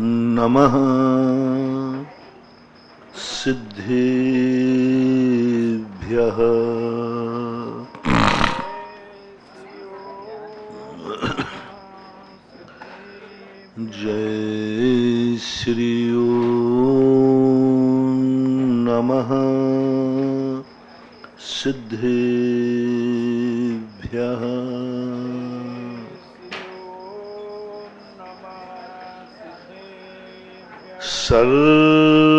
नमः सिद्धेभ्यः जय श्री ओम नमः सिद्धेभ्यः सर्वमंगल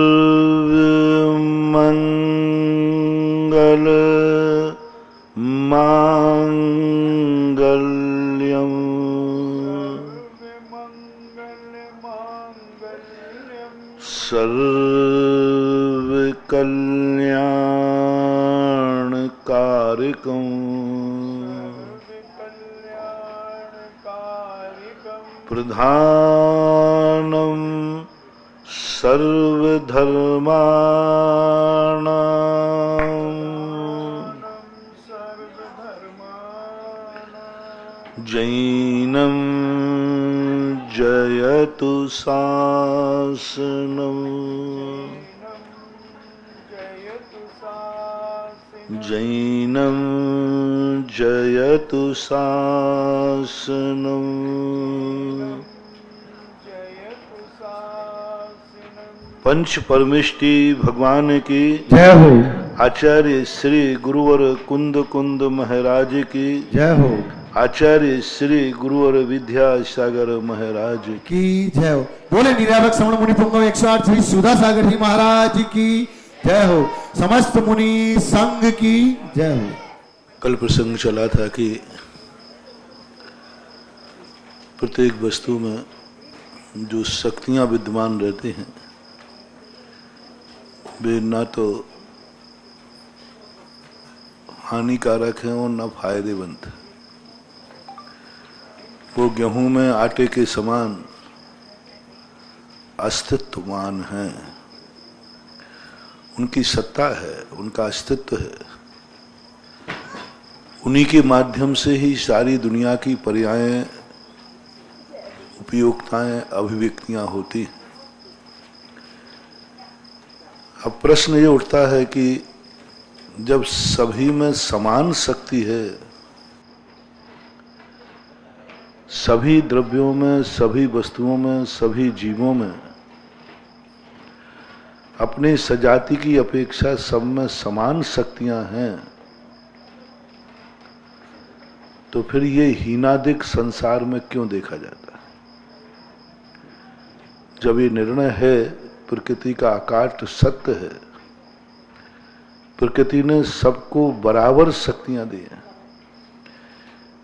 मांगल्यम सर्वकल्याणकारिकं प्रधानं सर्वधर्माणां जैनं जयतु शासनम् जैनं जयतु शासनम् पंच परमेष्टि भगवान की जय हो। आचार्य श्री गुरुवर कुंद कुंद महाराज की जय हो। आचार्य श्री गुरुवर विद्यासागर महाराज की जय हो। बोले निरावक श्रवण मुनि पुंगव 108 श्री सुधा सागर जी महाराज की जय हो। समस्त मुनि संघ की जय हो। कल प्रसंग चला था कि प्रत्येक वस्तु में जो शक्तियां विद्यमान रहती हैं वे ना तो हानिकारक हैं और ना फायदेमंद। वो गेहूं में आटे के समान अस्तित्वमान हैं, उनकी सत्ता है, उनका अस्तित्व है। उन्हीं के माध्यम से ही सारी दुनिया की पर्यायें, उपयोगिताएं, अभिव्यक्तियां होती। अब प्रश्न ये उठता है कि जब सभी में समान शक्ति है, सभी द्रव्यों में, सभी वस्तुओं में, सभी जीवों में अपनी सजाति की अपेक्षा सब में समान शक्तियां हैं, तो फिर ये हीनादिक संसार में क्यों देखा जाता है? जब ये निर्णय है, प्रकृति का अकाट सत्य है, प्रकृति ने सबको बराबर शक्तियां दी हैं,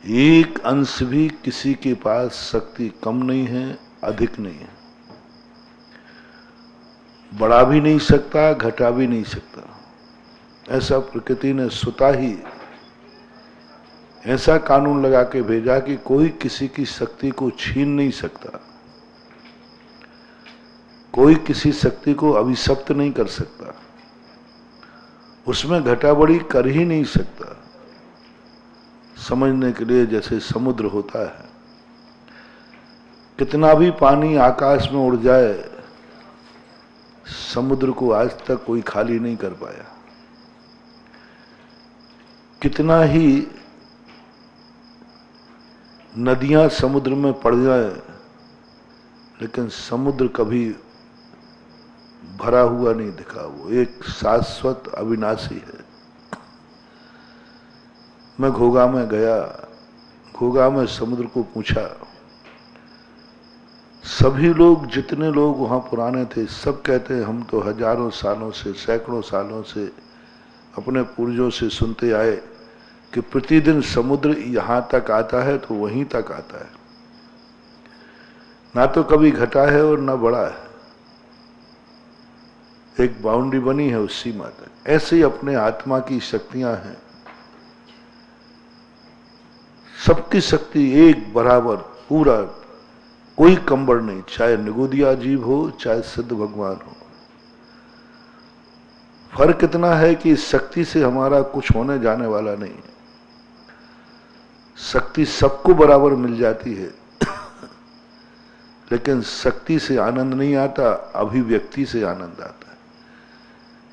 एक अंश भी किसी के पास शक्ति कम नहीं है, अधिक नहीं है, बढ़ा भी नहीं सकता, घटा भी नहीं सकता। ऐसा प्रकृति ने स्वतः ही ऐसा कानून लगा के भेजा कि कोई किसी की शक्ति को छीन नहीं सकता, कोई किसी शक्ति को अभिशप्त नहीं कर सकता, उसमें घटा बढ़ी कर ही नहीं सकता। समझने के लिए जैसे समुद्र होता है, कितना भी पानी आकाश में उड़ जाए, समुद्र को आज तक कोई खाली नहीं कर पाया। कितना ही नदियां समुद्र में पड़ जाए, लेकिन समुद्र कभी भरा हुआ नहीं दिखा। वो एक शाश्वत अविनाशी है। मैं घोगा में गया, घोगा में समुद्र को पूछा, सभी लोग, जितने लोग वहां पुराने थे, सब कहते हैं हम तो हजारों सालों से, सैकड़ों सालों से अपने पूर्वजों से सुनते आए कि प्रतिदिन समुद्र यहां तक आता है तो वहीं तक आता है, ना तो कभी घटा है और ना बढ़ा है, एक बाउंड्री बनी है उस सीमा तक। ऐसे ही अपने आत्मा की शक्तियां हैं, सबकी शक्ति एक बराबर, पूरा, कोई कंबड़ नहीं, चाहे निगोदिया जीव हो, चाहे सिद्ध भगवान हो। फर्क इतना है कि इस शक्ति से हमारा कुछ होने जाने वाला नहीं है। शक्ति सबको बराबर मिल जाती है, लेकिन शक्ति से आनंद नहीं आता, अभिव्यक्ति से आनंद आता है।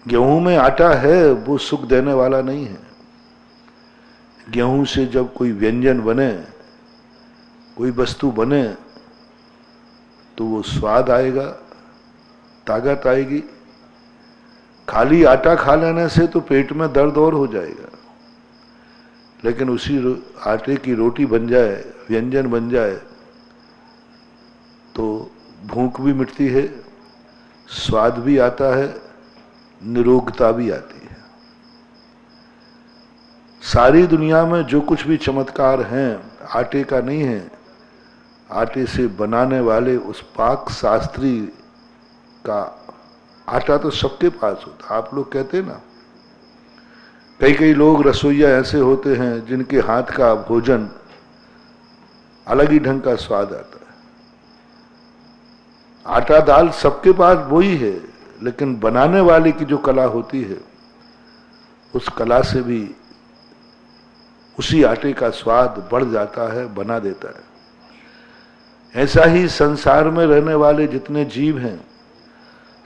गेहूं में आटा है, वो सुख देने वाला नहीं है। गेहूं से जब कोई व्यंजन बने, कोई वस्तु बने, तो वो स्वाद आएगा, ताकत आएगी। खाली आटा खा लेने से तो पेट में दर्द और हो जाएगा, लेकिन उसी आटे की रोटी बन जाए, व्यंजन बन जाए, तो भूख भी मिटती है, स्वाद भी आता है, निरोगता भी आती है। सारी दुनिया में जो कुछ भी चमत्कार हैं, आटे का नहीं है। आटे से बनाने वाले उस पाक शास्त्री का आटा तो सबके पास होता। आप लोग कहते हैं ना, कई कई लोग रसोइया ऐसे होते हैं जिनके हाथ का भोजन अलग ही ढंग का स्वाद आता है। आटा दाल सबके पास वही है, लेकिन बनाने वाले की जो कला होती है, उस कला से भी उसी आटे का स्वाद बढ़ जाता है, बना देता है। ऐसा ही संसार में रहने वाले जितने जीव हैं,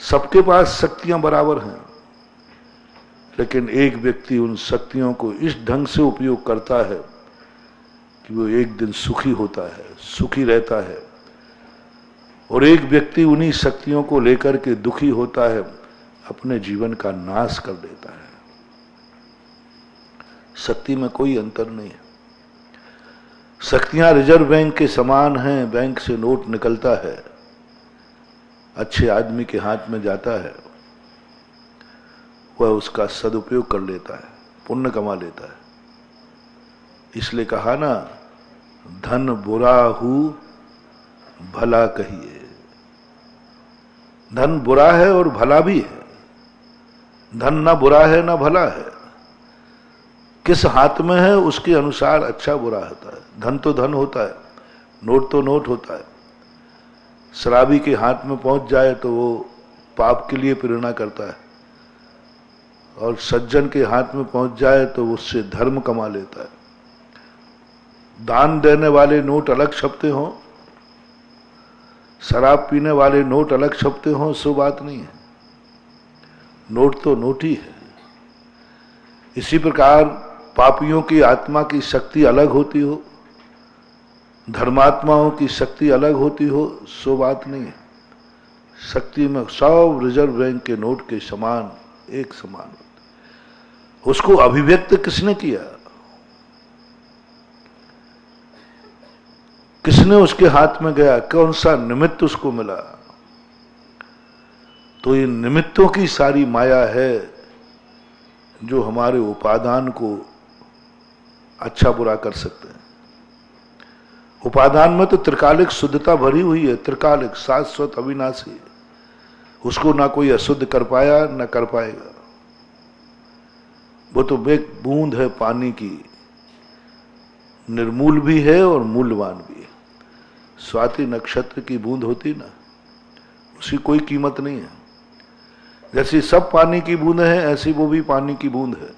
सबके पास शक्तियां बराबर हैं, लेकिन एक व्यक्ति उन शक्तियों को इस ढंग से उपयोग करता है कि वो एक दिन सुखी होता है, सुखी रहता है, और एक व्यक्ति उन्हीं शक्तियों को लेकर के दुखी होता है, अपने जीवन का नाश कर देता है। शक्ति में कोई अंतर नहीं है। शक्तियां रिजर्व बैंक के समान हैं। बैंक से नोट निकलता है, अच्छे आदमी के हाथ में जाता है, वह उसका सदुपयोग कर लेता है, पुण्य कमा लेता है। इसलिए कहा ना, धन बुरा हु भला कहिए। धन बुरा है और भला भी है। धन ना बुरा है ना भला है, किस हाथ में है उसके अनुसार अच्छा बुरा होता है। धन तो धन होता है, नोट तो नोट होता है। शराबी के हाथ में पहुंच जाए तो वो पाप के लिए प्रेरणा करता है, और सज्जन के हाथ में पहुंच जाए तो उससे धर्म कमा लेता है। दान देने वाले नोट अलग छपते हों, शराब पीने वाले नोट अलग छपते हों, सो बात नहीं है। नोट तो नोट ही है। इसी प्रकार पापियों की आत्मा की शक्ति अलग होती हो, धर्मात्माओं की शक्ति अलग होती हो, सो बात नहीं है। शक्ति में सब रिजर्व बैंक के नोट के समान, एक समान। उसको अभिव्यक्त किसने किया? किसने उसके हाथ में गया? कौन सा निमित्त उसको मिला? तो ये निमित्तों की सारी माया है जो हमारे उपादान को अच्छा बुरा कर सकते हैं। उपादान में तो त्रिकालिक शुद्धता भरी हुई है, त्रिकालिक, शाश्वत, अविनाशी। उसको ना कोई अशुद्ध कर पाया ना कर पाएगा। वो तो एक बूंद है पानी की, निर्मूल भी है और मूल्यवान भी है। स्वाति नक्षत्र की बूंद होती ना, उसकी कोई कीमत नहीं है। जैसी सब पानी की बूंद है, ऐसी वो भी पानी की बूंद है।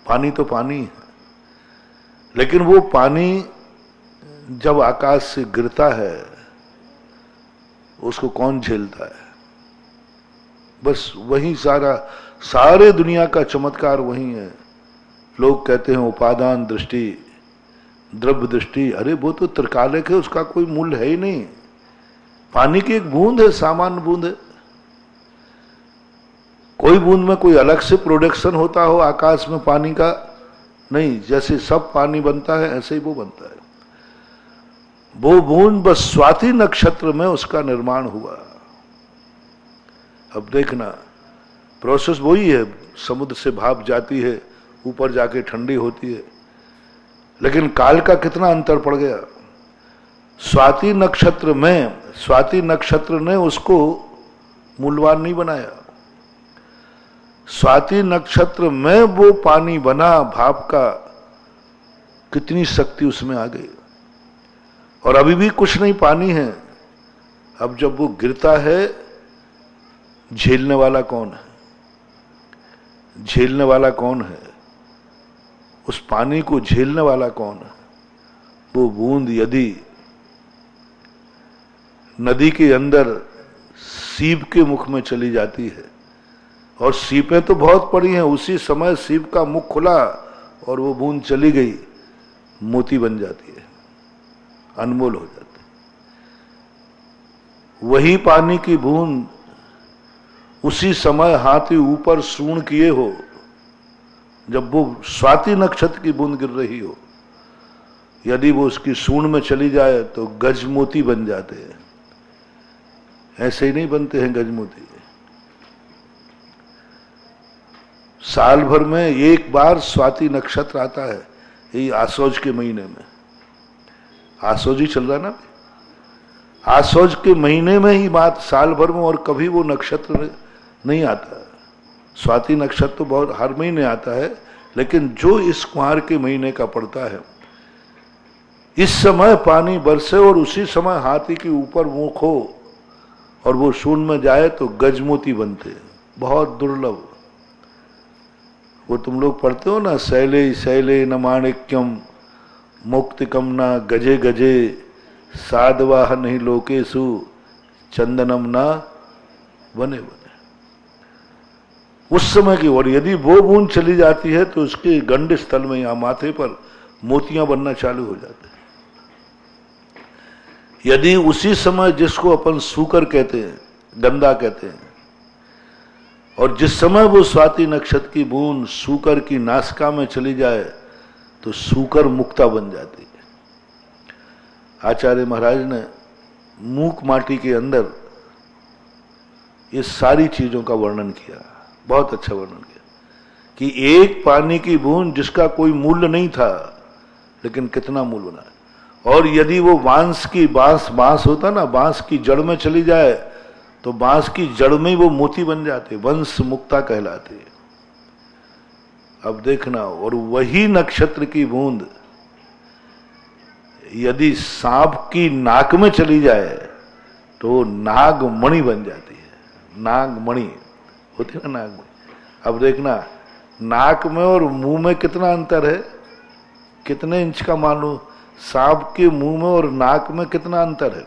पानी तो पानी है, लेकिन वो पानी जब आकाश से गिरता है, उसको कौन झेलता है? बस वही सारे दुनिया का चमत्कार वही है। लोग कहते हैं उपादान दृष्टि, द्रव्य दृष्टि। अरे वो तो त्रिकालिक है, उसका कोई मूल्य है ही नहीं। पानी की एक बूंद है, सामान्य बूंद है। कोई बूंद में कोई अलग से प्रोडक्शन होता हो आकाश में पानी का? नहीं। जैसे सब पानी बनता है, ऐसे ही वो बनता है। वो बूंद बस स्वाति नक्षत्र में उसका निर्माण हुआ। अब देखना, प्रोसेस वही है। समुद्र से भाप जाती है, ऊपर जाके ठंडी होती है, लेकिन काल का कितना अंतर पड़ गया। स्वाति नक्षत्र ने उसको मूल्यवान नहीं बनाया। स्वाति नक्षत्र में वो पानी बना, भाप का, कितनी शक्ति उसमें आ गई। और अभी भी कुछ नहीं, पानी है। अब जब वो गिरता है, झेलने वाला कौन है? झेलने वाला कौन है? उस पानी को झेलने वाला कौन है? वो बूंद यदि नदी के अंदर सीप के मुख में चली जाती है और सीपें तो बहुत पड़ी हैं, उसी समय सीप का मुख खुला और वो बूंद चली गई, मोती बन जाती है, अनमोल हो जाती है। वही पानी की बूंद उसी समय हाथी ऊपर सूंड किए हो, जब वो स्वाति नक्षत्र की बूंद गिर रही हो, यदि वो उसकी सूंड में चली जाए तो गजमोती बन जाते हैं। ऐसे ही नहीं बनते हैं गजमोती। साल भर में एक बार स्वाति नक्षत्र आता है, यही आसौज के महीने में। आसौज ही चल रहा है ना, आसौज के महीने में ही बात, साल भर में और कभी वो नक्षत्र नहीं आता। स्वाति नक्षत्र तो बहुत हर महीने आता है, लेकिन जो इस कुंवार के महीने का पड़ता है, इस समय पानी बरसे और उसी समय हाथी के ऊपर मुख हो और वो सूंड में जाए तो गजमोती बनते हैं, बहुत दुर्लभ। वो तुम लोग पढ़ते हो ना, शैले शैले न माणिक्यम मुक्तिकम न गजे गजे साधवाह नहीं लोकेशु चंदनम न बने बने। उस समय की, और यदि वो बूंद चली जाती है तो उसके गंड स्थल में या माथे पर मोतियां बनना चालू हो जाते हैं। यदि उसी समय, जिसको अपन सूकर कहते हैं, गंदा कहते हैं, और जिस समय वो स्वाति नक्षत्र की बूंद सूकर की नासिका में चली जाए तो सूकर मुक्ता बन जाती है। आचार्य महाराज ने मूक माटी के अंदर ये सारी चीजों का वर्णन किया, बहुत अच्छा वर्णन किया, कि एक पानी की बूंद जिसका कोई मूल्य नहीं था, लेकिन कितना मूल्य बना। और यदि वो बांस होता ना, बांस की जड़ में चली जाए तो बांस की जड़ में ही वो मोती बन जाते, वंश मुक्ता कहलाते। अब देखना, और वही नक्षत्र की बूंद यदि सांप की नाक में चली जाए तो नागमणि बन जाती है। नागमणि होती है ना, नागमणि। अब देखना, नाक में और मुंह में कितना अंतर है, कितने इंच का मालूम। सांप के मुंह में और नाक में कितना अंतर है,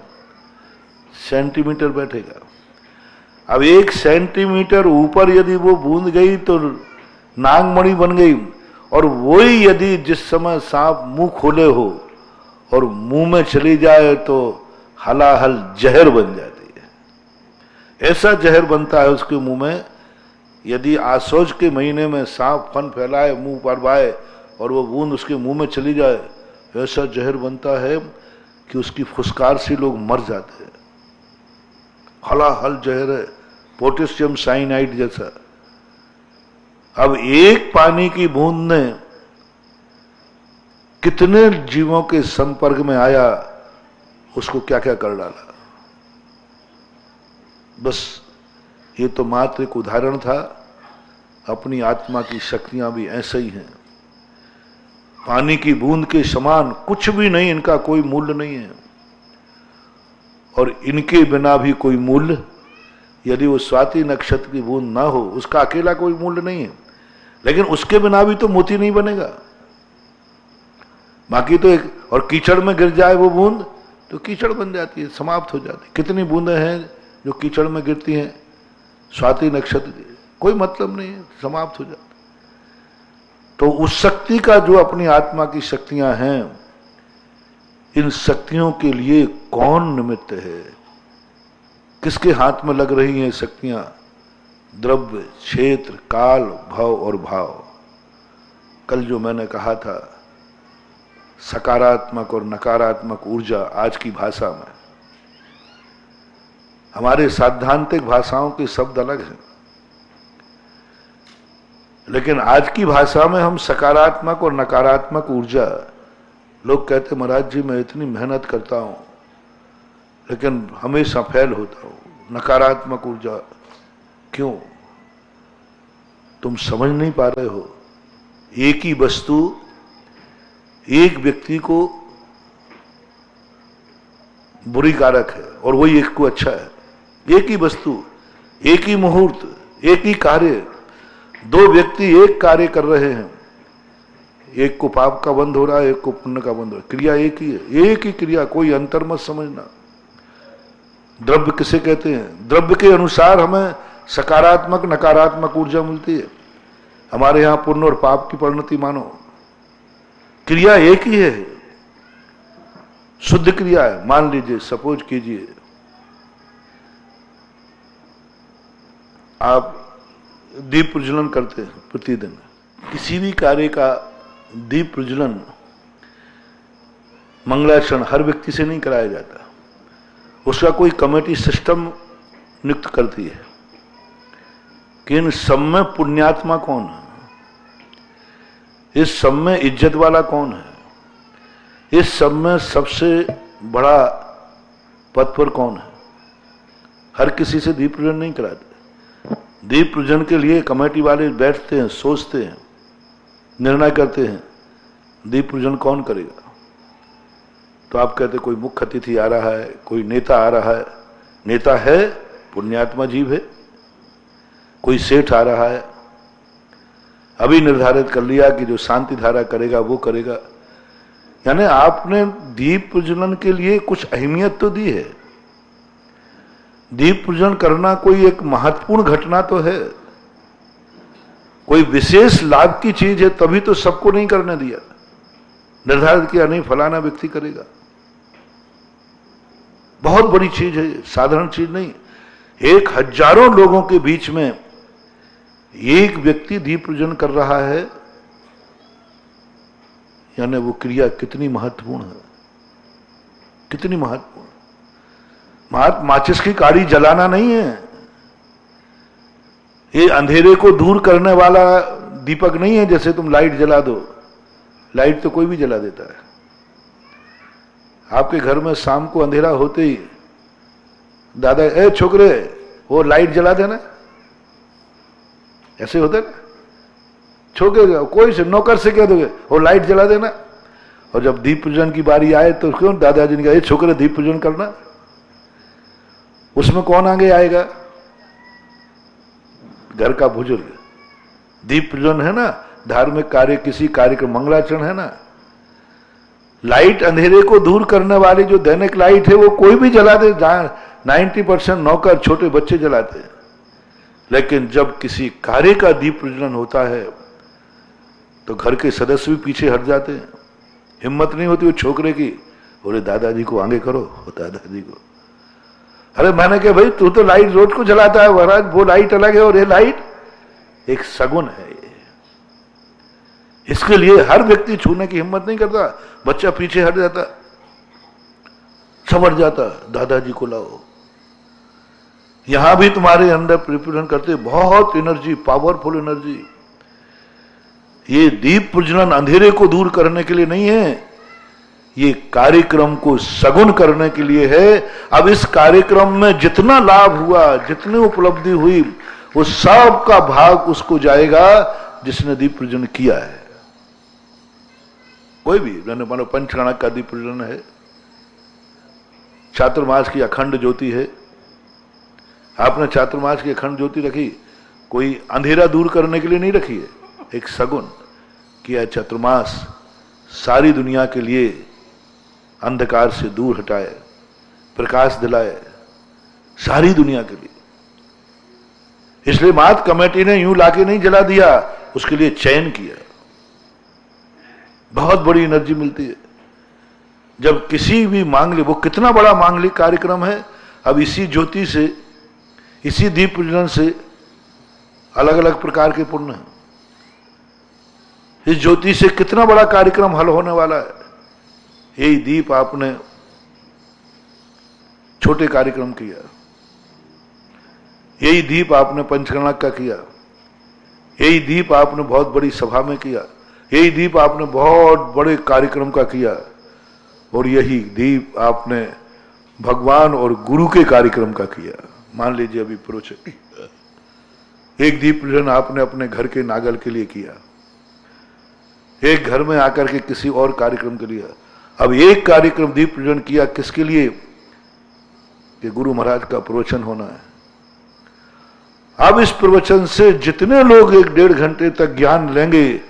सेंटीमीटर बैठेगा। अब 1 सेंटीमीटर ऊपर यदि वो बूंद गई तो नागमणि बन गई, और वही यदि जिस समय सांप मुंह खोले हो और मुंह में चली जाए तो हलाहल जहर बन जाती है। ऐसा जहर बनता है उसके मुंह में, यदि आसौज के महीने में सांप फन फैलाए, मुंह परवाए और वो बूंद उसके मुंह में चली जाए, ऐसा जहर बनता है कि उसकी फुसकार से लोग मर जाते हैं। हलाहल जहर है, पोटेशियम साइनाइड जैसा। अब एक पानी की बूंद ने कितने जीवों के संपर्क में आया, उसको क्या क्या कर डाला। बस ये तो मात्र एक उदाहरण था। अपनी आत्मा की शक्तियां भी ऐसे ही हैं, पानी की बूंद के समान कुछ भी नहीं, इनका कोई मूल्य नहीं है। और इनके बिना भी कोई मूल्य, यदि वो स्वाति नक्षत्र की बूंद ना हो, उसका अकेला कोई मूल्य नहीं है, लेकिन उसके बिना भी तो मोती नहीं बनेगा। बाकी तो एक, और कीचड़ में गिर जाए वो बूंद तो कीचड़ बन जाती है, समाप्त हो जाती है। कितनी बूंदें हैं जो कीचड़ में गिरती हैं स्वाति नक्षत्र की, कोई मतलब नहीं है, समाप्त हो जाती। तो उस शक्ति का, जो अपनी आत्मा की शक्तियां हैं, इन शक्तियों के लिए कौन निमित्त है, किसके हाथ में लग रही हैं शक्तियां? द्रव्य, क्षेत्र, काल, भव और भाव। कल जो मैंने कहा था, सकारात्मक और नकारात्मक ऊर्जा, आज की भाषा में, हमारे सैद्धांतिक भाषाओं के शब्द अलग हैं, लेकिन आज की भाषा में हम सकारात्मक और नकारात्मक ऊर्जा, लोग कहते महाराज जी मैं इतनी मेहनत करता हूं लेकिन हमेशा फेल होता हूं। नकारात्मक ऊर्जा क्यों? तुम समझ नहीं पा रहे हो। एक ही वस्तु एक व्यक्ति को बुरी कारक है और वही एक को अच्छा है। एक ही वस्तु, एक ही मुहूर्त, एक ही कार्य, 2 व्यक्ति एक कार्य कर रहे हैं, एक को पाप का बंध हो रहा है, एक को पुण्य का बंध हो रहा है, क्रिया एक ही है, एक ही क्रिया, कोई अंतर मत समझना। द्रव्य किसे कहते हैं? द्रव्य के अनुसार हमें सकारात्मक नकारात्मक ऊर्जा मिलती है। हमारे यहां पुण्य और पाप की परिणति मानो, क्रिया एक ही है, शुद्ध क्रिया है। मान लीजिए, सपोज कीजिए आप दीप प्रज्वलन करते हैं प्रतिदिन। किसी भी कार्य का दीप प्रज्वलन मंगलाचरण हर व्यक्ति से नहीं कराया जाता, उसका कोई कमेटी सिस्टम नियुक्त करती है। कि इन सब में पुण्यात्मा कौन है, इस सब में इज्जत वाला कौन है, इस सब में सबसे बड़ा पद पर कौन है, हर किसी से दीप प्रज्वलन नहीं कराते। दीप प्रज्वलन के लिए कमेटी वाले बैठते हैं, सोचते हैं, निर्णय करते हैं दीप प्रज्वलन कौन करेगा। तो आप कहते कोई मुख्य अतिथि आ रहा है, कोई नेता आ रहा है। नेता है पुण्यात्मा जीव है। कोई सेठ आ रहा है, अभी निर्धारित कर लिया कि जो शांति धारा करेगा वो करेगा। यानी आपने दीप प्रज्वलन के लिए कुछ अहमियत तो दी है। दीप प्रज्वलन करना कोई एक महत्वपूर्ण घटना तो है, कोई विशेष लाभ की चीज है, तभी तो सबको नहीं करने दिया। निर्धारित किया नहीं फलाना व्यक्ति करेगा। बहुत बड़ी चीज है, साधारण चीज नहीं। 1000 लोगों के बीच में एक व्यक्ति दीप प्रज्वलन कर रहा है, यानी वो क्रिया कितनी महत्वपूर्ण है, कितनी महत्वपूर्ण। माचिस की काड़ी जलाना नहीं है, ये अंधेरे को दूर करने वाला दीपक नहीं है। जैसे तुम लाइट जला दो, लाइट तो कोई भी जला देता है। आपके घर में शाम को अंधेरा होते ही दादा, ए छोकरे वो लाइट जला देना, ऐसे होता है ना। छोकरे कोई से नौकर से कह दोगे वो लाइट जला देना, और जब दीप प्रज्वलन की बारी आए तो क्यों दादाजी ने कहा छोकरे दीप प्रज्वलन करना। उसमें कौन आगे आएगा? घर का बुजुर्ग। दीप प्रज्वलन है ना, धार्मिक कार्य, किसी कार्यक्रम, मंगलाचरण है ना। लाइट अंधेरे को दूर करने वाली जो दैनिक लाइट है वो कोई भी जला दे। 90% नौकर छोटे बच्चे जलाते हैं। लेकिन जब किसी कार्य का दीप प्रज्वलन होता है तो घर के सदस्य भी पीछे हट जाते हैं। हिम्मत नहीं होती वो छोकरे की, बोले दादाजी को आगे करो, दादाजी को। अरे मैंने कहा भाई तू तो लाइट रोज को जलाता है महाराज, वो लाइट अलग है और ये लाइट एक सगुन है। इसके लिए हर व्यक्ति छूने की हिम्मत नहीं करता, बच्चा पीछे हट जाता, समझ जाता, दादाजी को लाओ। यहां भी तुम्हारे अंदर प्रिपरेशन करते, बहुत एनर्जी, पावरफुल एनर्जी। ये दीप प्रज्वलन अंधेरे को दूर करने के लिए नहीं है, ये कार्यक्रम को सगुन करने के लिए है। अब इस कार्यक्रम में जितना लाभ हुआ, जितनी उपलब्धि हुई, वो सब का भाग उसको जाएगा जिसने दीप प्रज्वलन किया है। कोई भी, मैंने मानो पंचकणक का दीप प्रज्वलन है, चातुर्मास की अखंड ज्योति है, आपने चातुर्मास की अखंड ज्योति रखी, कोई अंधेरा दूर करने के लिए नहीं रखी है, एक सगुन किया। चातुर्मास सारी दुनिया के लिए अंधकार से दूर हटाए, प्रकाश दिलाए, सारी दुनिया के लिए। इसलिए मात कमेटी ने यूं लाके नहीं जला दिया, उसके लिए चयन किया। बहुत बड़ी एनर्जी मिलती है जब किसी भी मांगलिक, वो कितना बड़ा मांगलिक कार्यक्रम है। अब इसी ज्योति से, इसी दीप प्रज्वलन से अलग अलग प्रकार के पुण्य हैं। इस ज्योति से कितना बड़ा कार्यक्रम हल होने वाला है। यही दीप आपने छोटे कार्यक्रम किया, यही दीप आपने पंचकणक का किया, यही दीप आपने बहुत बड़ी सभा में किया, यही दीप आपने बहुत बड़े कार्यक्रम का किया, और यही दीप आपने भगवान और गुरु के कार्यक्रम का किया। मान लीजिए अभी प्रोचक एक दीप प्रज्वलन आपने अपने घर के नागल के लिए किया, एक घर में आकर के किसी और कार्यक्रम के लिए। अब एक कार्यक्रम दीप प्रज्वलन किया किसके लिए? कि गुरु महाराज का प्रवचन होना है। अब इस प्रवचन से जितने लोग 1-1.5 घंटे तक ज्ञान लेंगे,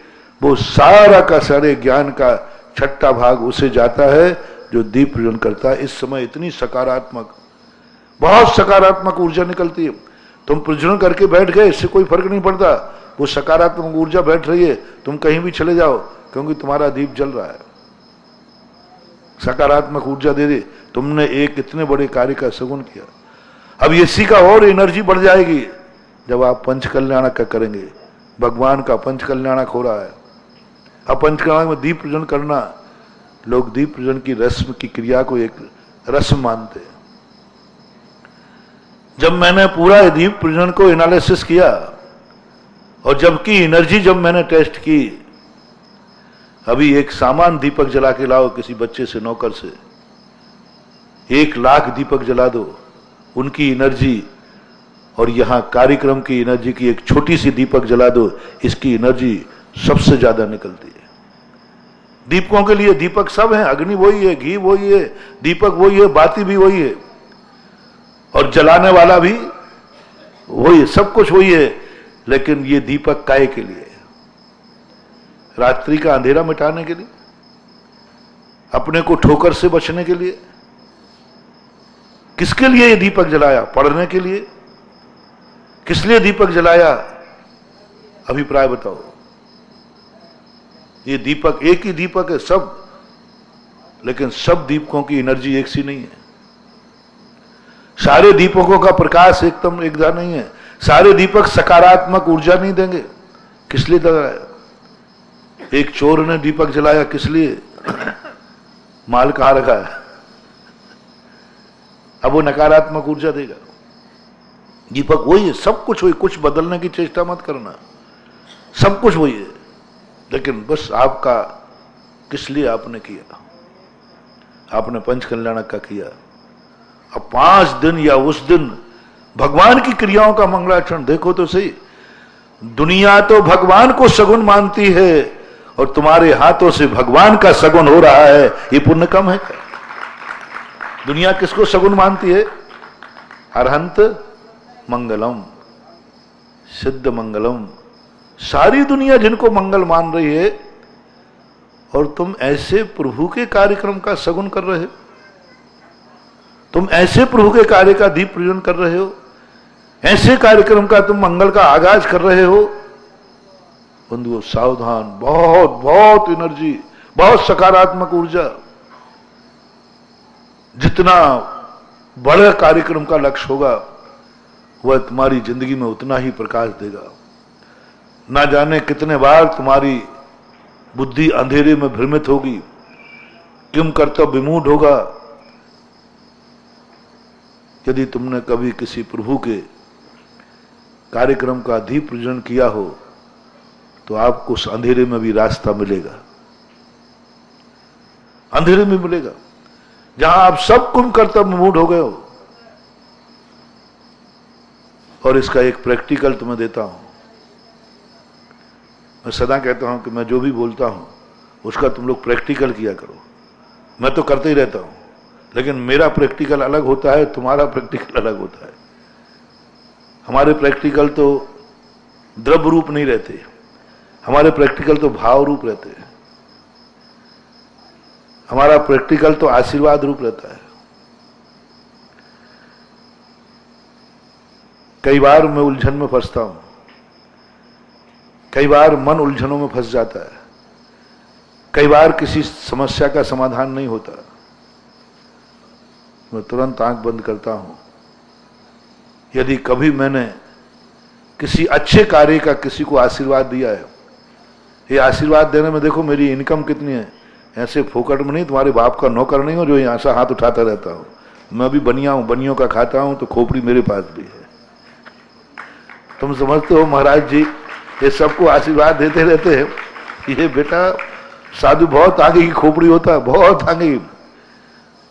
वो सारा का सारे ज्ञान का छठा भाग उसे जाता है जो दीप प्रज्वलन करता है। इस समय इतनी सकारात्मक बहुत सकारात्मक ऊर्जा निकलती है। तुम प्रज्वलन करके बैठ गए, इससे कोई फर्क नहीं पड़ता, वो सकारात्मक ऊर्जा बैठ रही है, तुम कहीं भी चले जाओ, क्योंकि तुम्हारा दीप जल रहा है, सकारात्मक ऊर्जा दे दे, तुमने एक इतने बड़े कार्य का सगुन किया। अब इसी का और एनर्जी बढ़ जाएगी जब आप पंच कल्याणक का करेंगे। भगवान का पंच कल्याणक हो रहा है। अब पंच कल्याणक में दीप प्रज्वलन करना, लोग दीप प्रज्वलन की रस्म की क्रिया को एक रस्म मानते हैं। जब मैंने पूरा दीप प्रज्वलन को एनालिसिस किया और जबकि एनर्जी जब मैंने टेस्ट की, अभी एक सामान दीपक जला के लाओ किसी बच्चे से, नौकर से, 1 लाख दीपक जला दो, उनकी एनर्जी और यहां कार्यक्रम की एनर्जी की एक छोटी सी दीपक जला दो, इसकी एनर्जी सबसे ज्यादा निकलती है। दीपकों के लिए दीपक सब है, अग्नि वही है, घी वही है, दीपक वही है, बाती भी वही है और जलाने वाला भी वही है, सब कुछ वही है। लेकिन ये दीपक काय के लिए? रात्रि का अंधेरा मिटाने के लिए, अपने को ठोकर से बचने के लिए। किसके लिए ये दीपक जलाया? पढ़ने के लिए? किस लिए दीपक जलाया? अभिप्राय बताओ। ये दीपक एक ही दीपक है सब, लेकिन सब दीपकों की एनर्जी एक सी नहीं है। सारे दीपकों का प्रकाश एकदम एक जैसा नहीं है। सारे दीपक सकारात्मक ऊर्जा नहीं देंगे। किस लिए जलाया? एक चोर ने दीपक जलाया, किस लिए? माल कहां रखा है? अब वो नकारात्मक ऊर्जा देगा। दीपक वही है, सब कुछ वही, कुछ बदलने की चेष्टा मत करना, सब कुछ वही है। लेकिन बस आपका किस लिए आपने किया? आपने पंच कल्याणक का किया। अब 5 दिन या उस दिन भगवान की क्रियाओं का मंगलाचरण देखो तो सही। दुनिया तो भगवान को सगुन मानती है और तुम्हारे हाथों से भगवान का सगुन हो रहा है, ये पुण्य कम है क्या? दुनिया किसको सगुन मानती है? अरहंत मंगलम, सिद्ध मंगलम, सारी दुनिया जिनको मंगल मान रही है, और तुम ऐसे प्रभु के कार्यक्रम का सगुन कर रहे हो, तुम ऐसे प्रभु के कार्य का दीप प्रज्वलन कर रहे हो, ऐसे कार्यक्रम का तुम मंगल का आगाज कर रहे हो। बंधुओं सावधान, बहुत बहुत एनर्जी, बहुत सकारात्मक ऊर्जा। जितना बड़ा कार्यक्रम का लक्ष्य होगा वह तुम्हारी जिंदगी में उतना ही प्रकाश देगा। ना जाने कितने बार तुम्हारी बुद्धि अंधेरे में भ्रमित होगी, किम कर्तव्य विमूढ़ होगा। यदि तुमने कभी किसी प्रभु के कार्यक्रम का दीप प्रज्वलन किया हो तो आपको उस अंधेरे में भी रास्ता मिलेगा, अंधेरे में मिलेगा जहां आप सब कुम कर्तव्य मूड हो गए हो। और इसका एक प्रैक्टिकल तुम्हें देता हूं। मैं सदा कहता हूं कि मैं जो भी बोलता हूं उसका तुम लोग प्रैक्टिकल किया करो। मैं तो करते ही रहता हूं, लेकिन मेरा प्रैक्टिकल अलग होता है, तुम्हारा प्रैक्टिकल अलग होता है। हमारे प्रैक्टिकल तो द्रव्य रूप नहीं रहते, हमारे प्रैक्टिकल तो भाव रूप रहते हैं। हमारा प्रैक्टिकल तो आशीर्वाद रूप रहता है। कई बार मैं उलझन में फंसता हूं, कई बार मन उलझनों में फंस जाता है, कई बार किसी समस्या का समाधान नहीं होता। मैं तुरंत आंख बंद करता हूं। यदि कभी मैंने किसी अच्छे कार्य का किसी को आशीर्वाद दिया है, ये आशीर्वाद देने में देखो मेरी इनकम कितनी है, ऐसे फोकट में नहीं, तुम्हारे बाप का नौकर नहीं हो जो यहां से हाथ उठाता रहता हूं। मैं भी बनिया हूं, बनियों का खाता हूं, तो खोपड़ी मेरे पास भी है। तुम समझते हो महाराज जी ये सबको आशीर्वाद देते रहते हैं, ये बेटा साधु बहुत आगे की खोपड़ी होता है, बहुत आगे।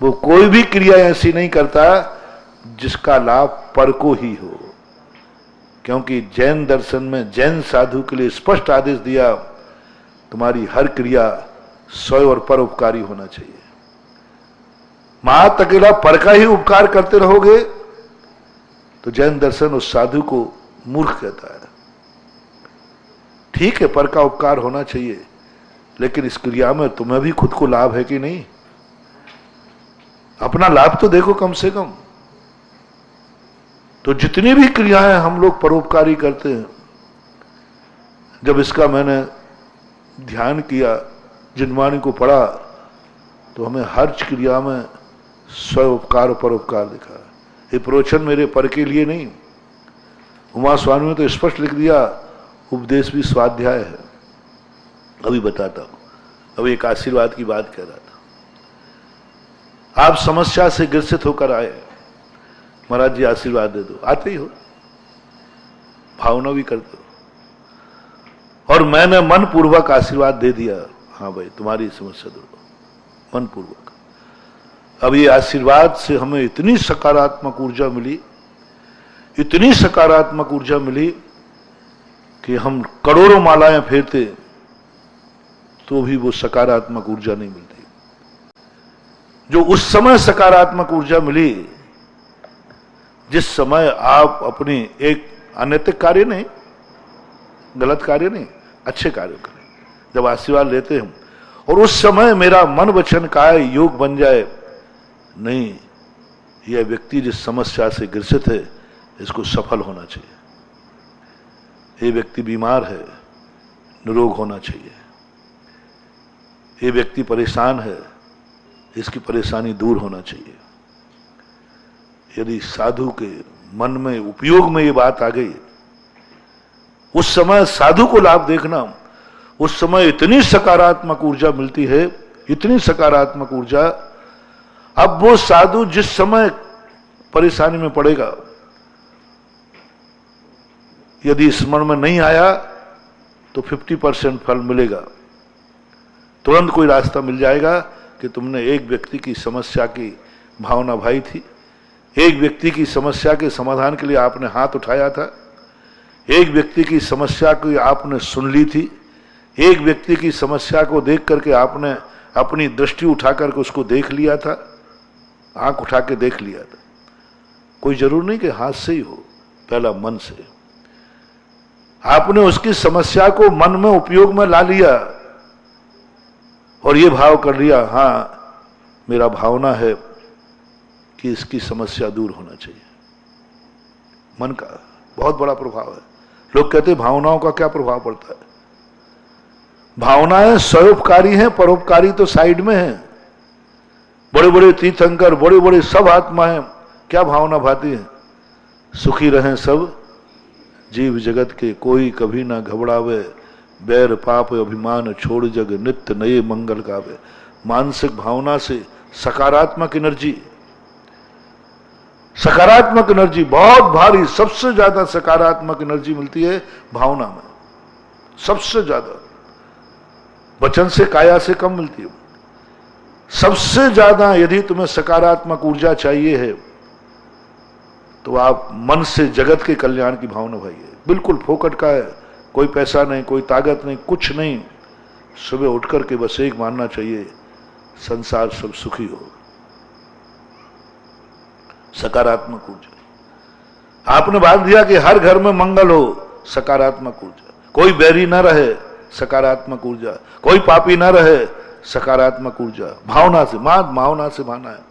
वो कोई भी क्रिया ऐसी नहीं करता जिसका लाभ पर को ही हो, क्योंकि जैन दर्शन में जैन साधु के लिए स्पष्ट आदेश दिया, तुम्हारी हर क्रिया स्वयं और पर उपकारी होना चाहिए। मात अकेला पर का ही उपकार करते रहोगे तो जैन दर्शन उस साधु को मूर्ख कहता है। ठीक है, पर का उपकार होना चाहिए, लेकिन इस क्रिया में तुम्हें भी खुद को लाभ है कि नहीं? अपना लाभ तो देखो कम से कम। तो जितनी भी क्रियाएं हम लोग परोपकारी करते हैं, जब इसका मैंने ध्यान किया, जिनवाणी को पढ़ा, तो हमें हर क्रिया में स्वउपकार और परोपकार दिखा। ये प्रवचन मेरे पर के लिए नहीं, उमा स्वामी ने तो स्पष्ट लिख दिया, उपदेश भी स्वाध्याय है। अभी बताता हूं, अभी एक आशीर्वाद की बात कह रहा था। आप समस्या से ग्रसित होकर आए, महाराज जी आशीर्वाद दे दो, आते ही हो, भावना भी करते हो, और मैंने मन पूर्वक आशीर्वाद दे दिया, हाँ भाई तुम्हारी समस्या दूर, मन पूर्वक। अब ये आशीर्वाद से हमें इतनी सकारात्मक ऊर्जा मिली, इतनी सकारात्मक ऊर्जा मिली कि हम करोड़ों मालाएं फेरते तो भी वो सकारात्मक ऊर्जा नहीं मिलती। जो उस समय सकारात्मक ऊर्जा मिली, जिस समय आप अपनी एक अनैतिक कार्य नहीं, गलत कार्य नहीं, अच्छे कार्य करें, जब आशीर्वाद लेते हैं, और उस समय मेरा मन वचन काय योग बन जाए, नहीं, यह व्यक्ति जिस समस्या से ग्रसित है इसको सफल होना चाहिए, ये व्यक्ति बीमार है, निरोग होना चाहिए, ये व्यक्ति परेशान है, इसकी परेशानी दूर होना चाहिए। यदि साधु के मन में उपयोग में ये बात आ गई, उस समय साधु को लाभ देखना, उस समय इतनी सकारात्मक ऊर्जा मिलती है, इतनी सकारात्मक ऊर्जा। अब वो साधु जिस समय परेशानी में पड़ेगा, यदि स्मरण में नहीं आया तो 50% फल मिलेगा, तुरंत कोई रास्ता मिल जाएगा कि तुमने एक व्यक्ति की समस्या की भावना भाई थी, एक व्यक्ति की समस्या के समाधान के लिए आपने हाथ उठाया था, एक व्यक्ति की समस्या को आपने सुन ली थी, एक व्यक्ति की समस्या को देख करके आपने अपनी दृष्टि उठा करके उसको देख लिया था, आंख उठा के देख लिया था। कोई जरूर नहीं कि हाथ से ही हो, पहला मन से आपने उसकी समस्या को मन में उपयोग में ला लिया और ये भाव कर लिया, हाँ मेरा भावना है कि इसकी समस्या दूर होना चाहिए। मन का बहुत बड़ा प्रभाव है। लोग कहते हैं भावनाओं का क्या प्रभाव पड़ता है? भावनाएं स्वउपकारी हैं, परोपकारी तो साइड में है। बड़े बड़े तीर्थंकर, बड़े बड़े सब आत्माएं क्या भावना भाती हैं? सुखी रहें सब जीव जगत के, कोई कभी ना घबरावे, बैर पाप अभिमान छोड़ जग नित्य नए मंगल गावे। मानसिक भावना से सकारात्मक एनर्जी, सकारात्मक एनर्जी बहुत भारी, सबसे ज्यादा सकारात्मक एनर्जी मिलती है भावना में, सबसे ज्यादा। वचन से काया से कम मिलती है। सबसे ज्यादा यदि तुम्हें सकारात्मक ऊर्जा चाहिए है तो आप मन से जगत के कल्याण की भावना भाइए। बिल्कुल फोकट का है, कोई पैसा नहीं, कोई ताकत नहीं, कुछ नहीं। सुबह उठ करके बस एक मानना चाहिए, संसार सब सुखी हो। सकारात्मक ऊर्जा आपने बांध दिया कि हर घर में मंगल हो, सकारात्मक ऊर्जा। कोई बैरी ना रहे, सकारात्मक ऊर्जा। कोई पापी ना रहे, सकारात्मक ऊर्जा। भावना से, भावना से माना है।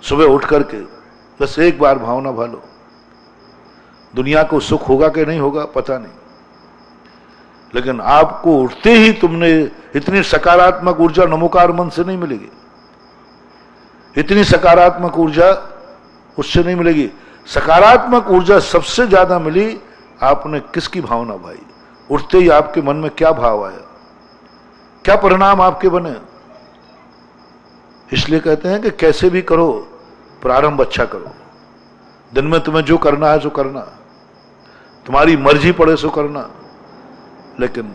सुबह उठ करके बस एक बार भावना भालो। दुनिया को सुख होगा कि नहीं होगा पता नहीं, लेकिन आपको उठते ही तुमने इतनी सकारात्मक ऊर्जा नमोकार मन से नहीं मिलेगी, इतनी सकारात्मक ऊर्जा उससे नहीं मिलेगी। सकारात्मक ऊर्जा सबसे ज्यादा मिली आपने किसकी भावना भाई? उठते ही आपके मन में क्या भाव आया, क्या परिणाम आपके बने। इसलिए कहते हैं कि कैसे भी करो, प्रारंभ अच्छा करो। दिन में तुम्हें जो करना है सो करना, तुम्हारी मर्जी पड़े सो करना, लेकिन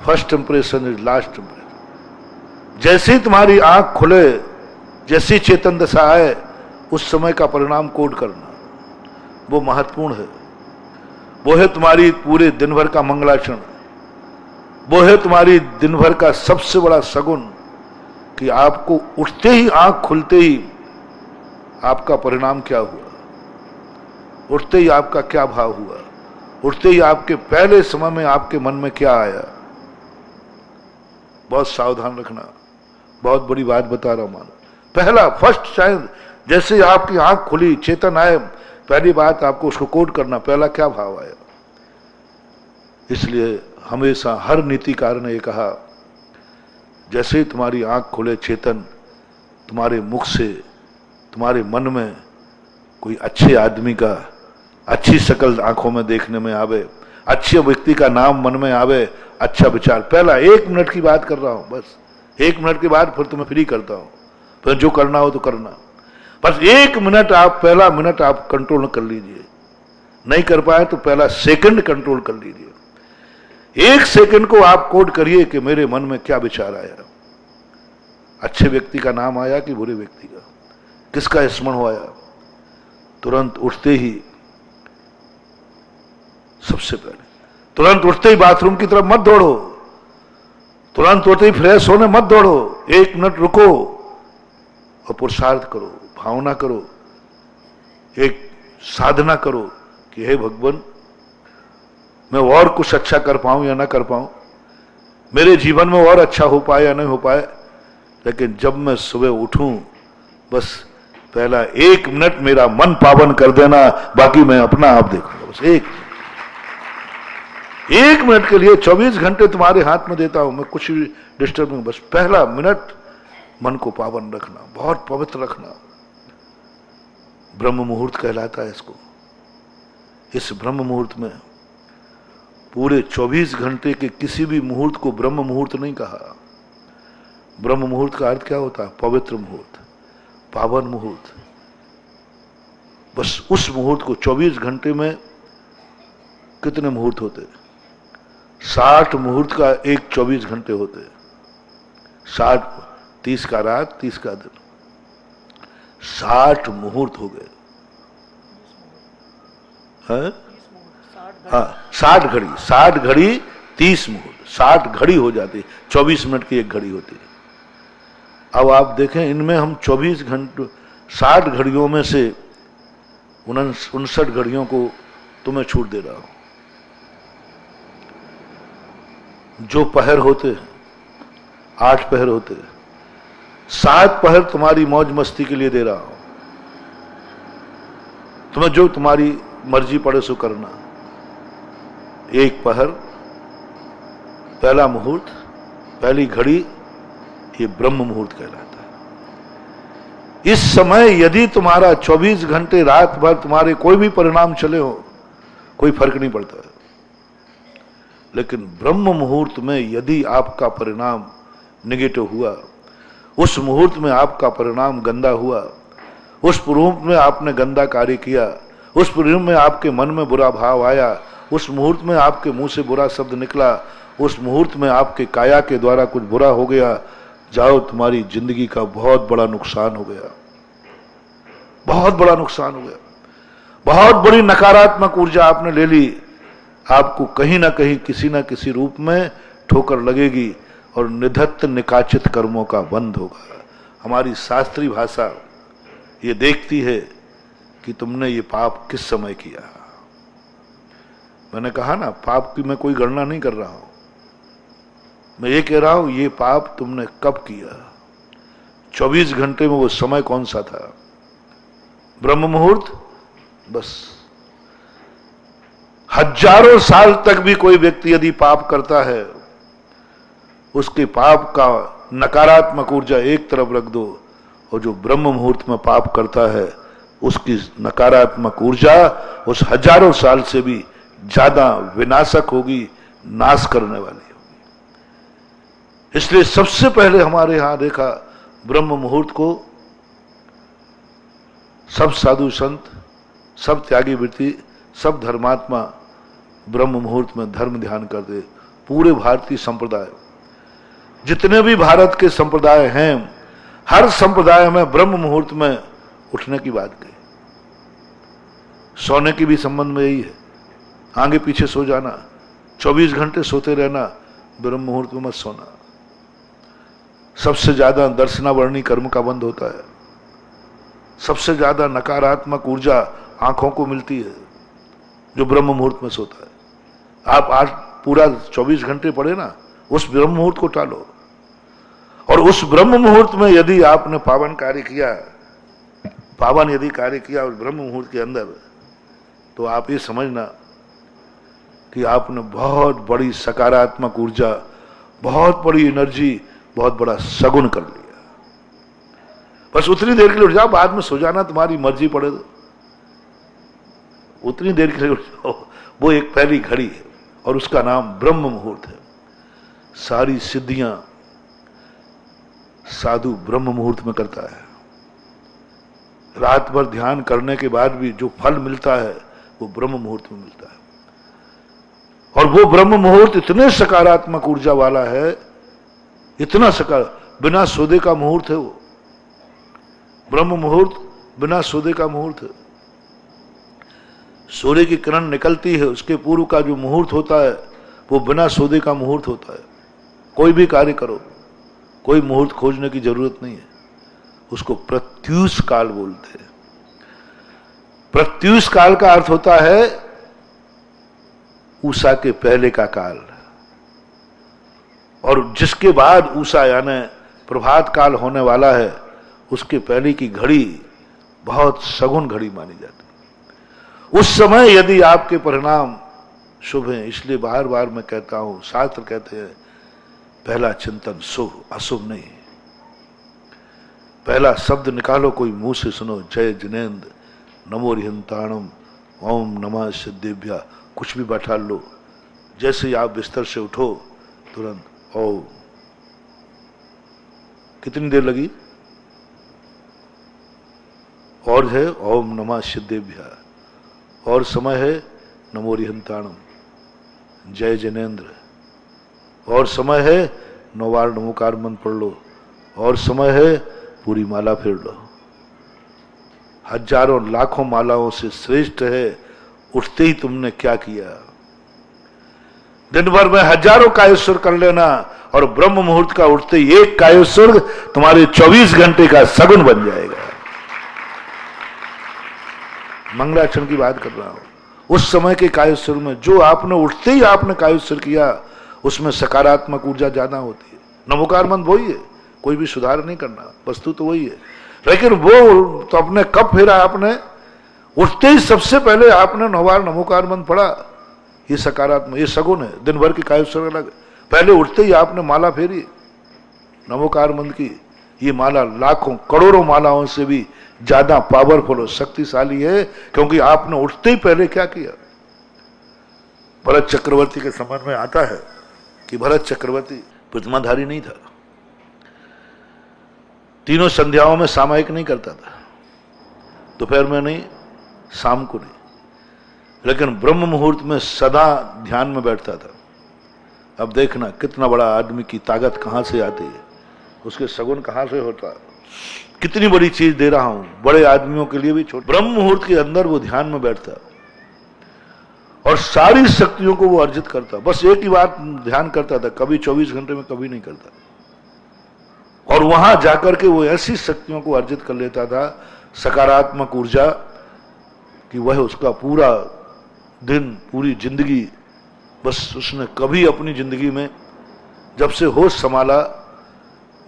first impression is last impression. जैसे ही तुम्हारी आंख खुले, जैसी चेतन दशा आए, उस समय का परिणाम कोड करना, वो महत्वपूर्ण है। वो है तुम्हारी पूरे दिन भर का मंगलाचरण, वो है तुम्हारी दिन भर का सबसे बड़ा सगुन कि आपको उठते ही, आंख खुलते ही आपका परिणाम क्या हुआ, उठते ही आपका क्या भाव हुआ, उठते ही आपके पहले समय में आपके मन में क्या आया। बहुत सावधान रखना, बहुत बड़ी बात बता रहा हूं। मान पहला फर्स्ट शायद जैसे आपकी आंख खुली, चेतन आए, पहली बात आपको उसको कोट करना, पहला क्या भाव आया। इसलिए हमेशा हर नीतिकार ने ये कहा, जैसे ही तुम्हारी आंख खुले चेतन, तुम्हारे मुख से, तुम्हारे मन में कोई अच्छे आदमी का अच्छी शक्ल आंखों में देखने में आवे, अच्छे व्यक्ति का नाम मन में आवे, अच्छा विचार, पहला 1 मिनट की बात कर रहा हूं, बस 1 मिनट के बाद फिर तुम्हें फ्री करता हूं, फिर जो करना हो तो करना, बस 1 मिनट आप, पहला मिनट आप कंट्रोल कर लीजिए। नहीं कर पाए तो पहला सेकंड कंट्रोल कर लीजिए। 1 सेकंड को आप कोड करिए कि मेरे मन में क्या विचार आया, अच्छे व्यक्ति का नाम आया कि बुरे व्यक्ति का, किसका स्मरण आया। तुरंत उठते ही, सबसे पहले तुरंत उठते ही बाथरूम की तरफ मत दौड़ो, तुरंत उठते ही फ्रेश होने मत दौड़ो, 1 मिनट रुको और पुरुषार्थ करो, भावना करो, एक साधना करो कि हे भगवान, मैं और कुछ अच्छा कर पाऊं या ना कर पाऊं, मेरे जीवन में और अच्छा हो पाए या नहीं हो पाए, लेकिन जब मैं सुबह उठूं बस पहला 1 मिनट मेरा मन पावन कर देना, बाकी मैं अपना आप देखूंगा। बस 1 मिनट के लिए 24 घंटे तुम्हारे हाथ में देता हूं मैं, कुछ भी डिस्टर्ब नहीं, बस पहला मिनट मन को पावन रखना, बहुत पवित्र रखना। ब्रह्म मुहूर्त कहलाता है इसको। इस ब्रह्म मुहूर्त में पूरे 24 घंटे के किसी भी मुहूर्त को ब्रह्म मुहूर्त नहीं कहा। ब्रह्म मुहूर्त का अर्थ क्या होता है? पवित्र मुहूर्त, पावन मुहूर्त। बस उस मुहूर्त को 24 घंटे में कितने मुहूर्त होते? 60 मुहूर्त का एक 24 घंटे होते। 60, 30 का रात, 30 का दिन, 60 मुहूर्त हो गए। हाँ, 60 घड़ी, 60 घड़ी 30 मुहूर्त, 60 घड़ी हो जाती, 24 मिनट की एक घड़ी होती है। अब आप देखें, इनमें हम 24 घंटे, 60 घड़ियों में से 59 घड़ियों को तुम्हें छूट दे रहा हूं। जो पहर होते हैं, 8 पहर होते हैं, 7 पहर तुम्हारी मौज मस्ती के लिए दे रहा हूं। तुम्हें जो तुम्हारी मर्जी पड़े सो करना। एक पहर, पहला मुहूर्त, पहली घड़ी, ये ब्रह्म मुहूर्त कहलाता है। इस समय यदि तुम्हारा 24 घंटे रात भर तुम्हारे कोई भी परिणाम चले हो, कोई फर्क नहीं पड़ता है। लेकिन ब्रह्म मुहूर्त में यदि आपका परिणाम नेगेटिव हुआ, उस मुहूर्त में आपका परिणाम गंदा हुआ, उस मुहूर्त में आपने गंदा कार्य किया, उस मुहूर्त में आपके मन में बुरा भाव आया, उस मुहूर्त में आपके मुंह से बुरा शब्द निकला, उस मुहूर्त में आपके काया के द्वारा कुछ बुरा हो गया, जाओ तुम्हारी जिंदगी का बहुत बड़ा नुकसान हो गया, बहुत बड़ा नुकसान हो गया। बहुत बड़ी नकारात्मक ऊर्जा आपने ले ली, आपको कहीं ना कहीं किसी ना किसी रूप में ठोकर लगेगी और निधत्त निकाचित कर्मों का बंध होगा। हमारी शास्त्रीय भाषा ये देखती है कि तुमने ये पाप किस समय किया। मैंने कहा ना, पाप की मैं कोई गणना नहीं कर रहा हूं, मैं ये कह रहा हूं ये पाप तुमने कब किया। 24 घंटे में वो समय कौन सा था? ब्रह्म मुहूर्त। बस हजारों साल तक भी कोई व्यक्ति यदि पाप करता है, उसके पाप का नकारात्मक ऊर्जा एक तरफ रख दो, और जो ब्रह्म मुहूर्त में पाप करता है उसकी नकारात्मक ऊर्जा उस हजारों साल से भी ज्यादा विनाशक होगी, नाश करने वाली होगी। इसलिए सबसे पहले हमारे यहां देखा ब्रह्म मुहूर्त को सब साधु संत, सब त्यागी वृत्ति, सब धर्मात्मा ब्रह्म मुहूर्त में धर्म ध्यान करते। पूरे भारतीय संप्रदाय, जितने भी भारत के संप्रदाय हैं, हर संप्रदाय में ब्रह्म मुहूर्त में उठने की बात कही। सोने की भी संबंध में यही है, आगे पीछे सो जाना, 24 घंटे सोते रहना, ब्रह्म मुहूर्त में मत सोना। सबसे ज्यादा दर्शनावर्णी कर्म का बंध होता है, सबसे ज्यादा नकारात्मक ऊर्जा आंखों को मिलती है जो ब्रह्म मुहूर्त में सोता है। आप आज पूरा 24 घंटे पड़े ना, उस ब्रह्म मुहूर्त को टालो, और उस ब्रह्म मुहूर्त में यदि आपने पावन कार्य किया, पावन यदि कार्य किया उस ब्रह्म मुहूर्त के अंदर, तो आप ये समझना कि आपने बहुत बड़ी सकारात्मक ऊर्जा, बहुत बड़ी एनर्जी, बहुत बड़ा सगुन कर लिया। बस उतनी देर के लिए उठ जाओ, बाद में सो जाना, तुम्हारी मर्जी पड़े तो। उतनी देर के लिए उठ जाओ, वो एक पहली घड़ी है और उसका नाम ब्रह्म मुहूर्त है। सारी सिद्धियां साधु ब्रह्म मुहूर्त में करता है। रात भर ध्यान करने के बाद भी जो फल मिलता है वो ब्रह्म मुहूर्त में मिलता है। और वो ब्रह्म मुहूर्त इतने सकारात्मक ऊर्जा वाला है, इतना बिना सौदे का मुहूर्त है वो ब्रह्म मुहूर्त, बिना सौदे का मुहूर्त है। सूर्य की किरण निकलती है, उसके पूर्व का जो मुहूर्त होता है वो बिना सौदे का मुहूर्त होता है। कोई भी कार्य करो, कोई मुहूर्त खोजने की जरूरत नहीं है, उसको प्रत्यूष काल बोलते हैं। प्रत्यूष काल का अर्थ होता है उषा के पहले का काल, और जिसके बाद उषा यानी प्रभात काल होने वाला है, उसके पहले की घड़ी बहुत सगुन घड़ी मानी जाती है। उस समय यदि आपके परिणाम शुभ हैं, इसलिए बार बार मैं कहता हूं, शास्त्र कहते हैं पहला चिंतन शुभ, अशुभ नहीं। पहला शब्द निकालो कोई मुंह से, सुनो जय जिनेन्द्र, नमो रिहंताणम, ओम नमः सिद्धेभ्या, कुछ भी बैठा लो। जैसे ही आप बिस्तर से उठो तुरंत ओम। कितनी देर लगी? और है ओम नमः सिद्धेभ्या, और समय है नमो रिहंताणम, जय जिनेन्द्र, और समय है 9 बार नमोकार मंत्र पढ़ लो, और समय है पूरी माला फेर लो। हजारों लाखों मालाओं से श्रेष्ठ है उठते ही तुमने क्या किया। दिन भर में हजारों कायस्वर कर लेना, और ब्रह्म मुहूर्त का उठते ही एक कायस्वर तुम्हारे 24 घंटे का सगुन बन जाएगा। मंगलाचरण की बात कर रहा हूं। उस समय के कायस्वर में जो आपने उठते ही आपने कायस्वर किया, उसमें सकारात्मक ऊर्जा ज्यादा होती है। नमोकार मंत्र वही है, कोई भी सुधार नहीं करना, वस्तु तो वही है। लेकिन वो तो अपने कब फेरा, आपने उठते ही सबसे पहले आपने 9 बार नमोकार मंत्र पढ़ा, ये सकारात्मक, ये सगुन है। दिन भर की कायस्वर अलग, पहले उठते ही आपने माला फेरी नमोकार मंत्र की। ये माला लाखों करोड़ों मालाओं से भी ज्यादा पावरफुल और शक्तिशाली है, क्योंकि आपने उठते ही पहले क्या किया। भरत चक्रवर्ती के संबंध में आता है कि भरत चक्रवर्ती प्रतिमाधारी नहीं था, तीनों संध्याओं में सामायिक नहीं करता था, दोपहर में नहीं, शाम को नहीं, लेकिन ब्रह्म मुहूर्त में सदा ध्यान में बैठता था। अब देखना कितना बड़ा आदमी की ताकत कहां से आती है, उसके सगुन कहां से होता है। कितनी बड़ी चीज दे रहा हूं, बड़े आदमियों के लिए भी छोटे। ब्रह्म मुहूर्त के अंदर वो ध्यान में बैठता और सारी शक्तियों को वो अर्जित करता। बस एक ही बात ध्यान करता था, कभी 24 घंटे में कभी नहीं करता, और वहां जाकर के वो ऐसी शक्तियों को अर्जित कर लेता था, सकारात्मक ऊर्जा, कि वह उसका पूरा दिन, पूरी जिंदगी, बस उसने कभी अपनी जिंदगी में जब से होश संभाला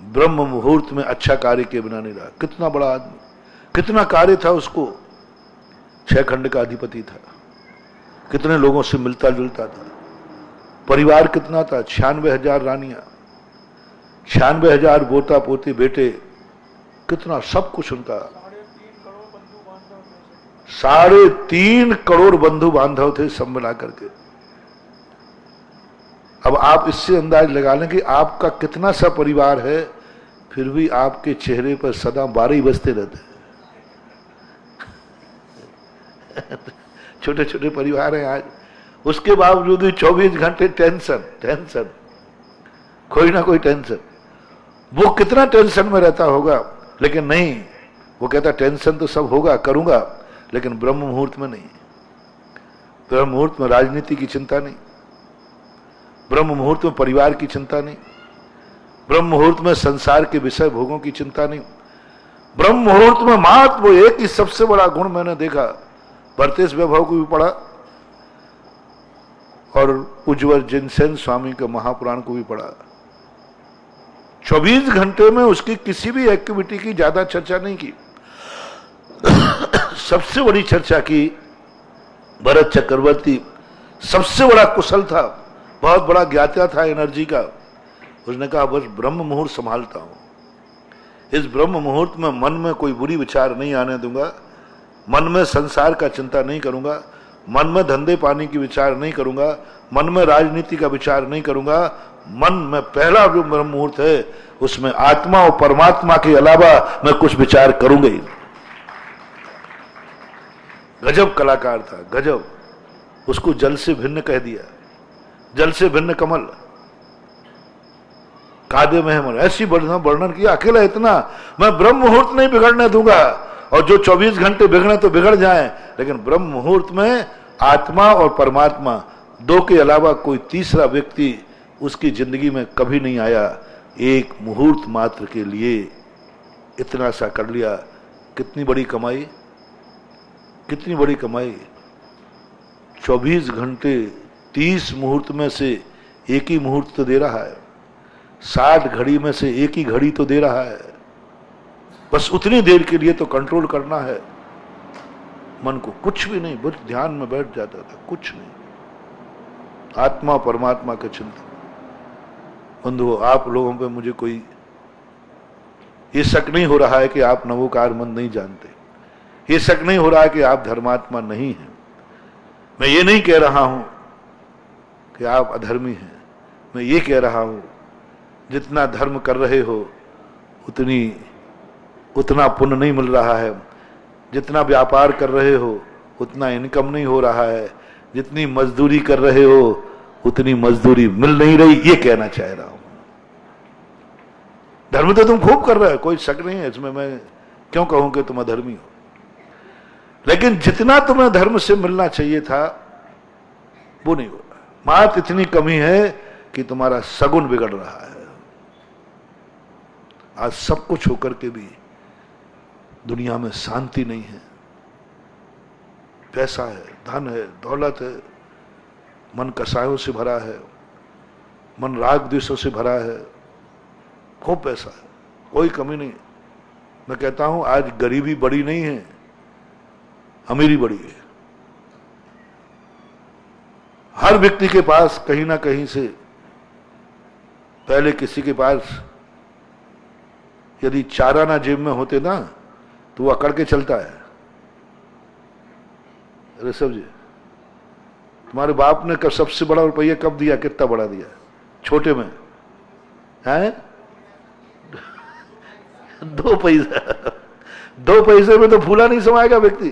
ब्रह्म मुहूर्त में अच्छा कार्य के बिना नहीं रहा। कितना बड़ा आदमी, कितना कार्य था उसको, 6 खंड का अधिपति था, कितने लोगों से मिलता जुलता था, परिवार कितना था, 96,000 रानियां, 96,000 पोता पोती बेटे, कितना सब कुछ उनका। 3.5 करोड़ बंधु बांधव थे सब मिला करके। अब आप इससे अंदाज लगा लें कि आपका कितना सा परिवार है, फिर भी आपके चेहरे पर सदा 12 बजते रहते हैं। छोटे छोटे परिवार हैं आज, उसके बावजूद भी 24 घंटे टेंशन टेंशन, कोई ना कोई टेंशन। वो कितना टेंशन में रहता होगा, लेकिन नहीं, वो कहता टेंशन तो सब होगा, करूंगा, लेकिन ब्रह्म मुहूर्त में नहीं। ब्रह्म मुहूर्त में राजनीति की चिंता नहीं, ब्रह्म मुहूर्त में परिवार की चिंता नहीं, ब्रह्म मुहूर्त में संसार के विषय भोगों की चिंता नहीं। ब्रह्म मुहूर्त में मात्र वो एक ही सबसे बड़ा गुण मैंने देखा, भरतेश वैभव को भी पढ़ा और उज्ज्वल जिनसेन स्वामी के महापुराण को भी पढ़ा। 24 घंटे में उसकी किसी भी एक्टिविटी की ज्यादा चर्चा नहीं की। सबसे बड़ी चर्चा की भरत चक्रवर्ती सबसे बड़ा कुशल था, बहुत बड़ा ज्ञाता था एनर्जी का। उसने कहा बस ब्रह्म मुहूर्त संभालता हूं, इस ब्रह्म मुहूर्त में मन में कोई बुरी विचार नहीं आने दूंगा, मन में संसार का चिंता नहीं करूंगा, मन में धंधे पानी की विचार नहीं करूंगा, मन में राजनीति का विचार नहीं करूंगा। मन में पहला जो ब्रह्म मुहूर्त है उसमें आत्मा और परमात्मा के अलावा मैं कुछ विचार करूंगा ही। गजब कलाकार था, गजब। उसको जल से भिन्न कह दिया, जल से भिन्न कमल, कादे में है मन, ऐसी वर्णन किया। अकेला इतना, मैं ब्रह्म मुहूर्त नहीं बिगड़ने दूंगा, और जो 24 घंटे बिगड़े तो बिगड़ जाएं, लेकिन ब्रह्म मुहूर्त में आत्मा और परमात्मा दो के अलावा कोई तीसरा व्यक्ति उसकी जिंदगी में कभी नहीं आया। एक मुहूर्त मात्र के लिए इतना सा कर लिया, कितनी बड़ी कमाई, कितनी बड़ी कमाई। 24 घंटे 30 मुहूर्त में से एक ही मुहूर्त तो दे रहा है, 60 घड़ी में से एक ही घड़ी तो दे रहा है। बस उतनी देर के लिए तो कंट्रोल करना है मन को, कुछ भी नहीं, बस ध्यान में बैठ जाता था, कुछ नहीं, आत्मा परमात्मा के चिंतन। बंधुओं, आप लोगों पे मुझे कोई ये शक नहीं हो रहा है कि आप नवोकार मंत्र नहीं जानते, ये शक नहीं हो रहा है कि आप धर्मात्मा नहीं हैं। मैं ये नहीं कह रहा हूं कि आप अधर्मी हैं, मैं ये कह रहा हूं जितना धर्म कर रहे हो उतना पुण्य नहीं मिल रहा है, जितना व्यापार कर रहे हो उतना इनकम नहीं हो रहा है, जितनी मजदूरी कर रहे हो उतनी मजदूरी मिल नहीं रही, ये कहना चाह रहा हूं। धर्म तो तुम खूब कर रहे हो, कोई शक नहीं है इसमें, मैं क्यों कहूं कि तुम अधर्मी हो, लेकिन जितना तुम्हें धर्म से मिलना चाहिए था वो नहीं हो रहा। मात्र इतनी कमी है कि तुम्हारा सगुन बिगड़ रहा है। आज सब कुछ होकर के भी दुनिया में शांति नहीं है। पैसा है, धन है, दौलत है, मन कसायों से भरा है, मन राग द्वेषों से भरा है, खूब पैसा है, कोई कमी नहीं। मैं कहता हूं आज गरीबी बड़ी नहीं है, अमीरी बड़ी है। हर व्यक्ति के पास कहीं ना कहीं से, पहले किसी के पास यदि 4 आना जेब में होते ना तो वो अकड़ के चलता है। ऋषभ जी, तुम्हारे बाप ने कब सबसे बड़ा रुपया कब दिया, कितना बड़ा दिया? छोटे में है 2 पैसा, 2 पैसे में तो फूला नहीं समाएगा व्यक्ति।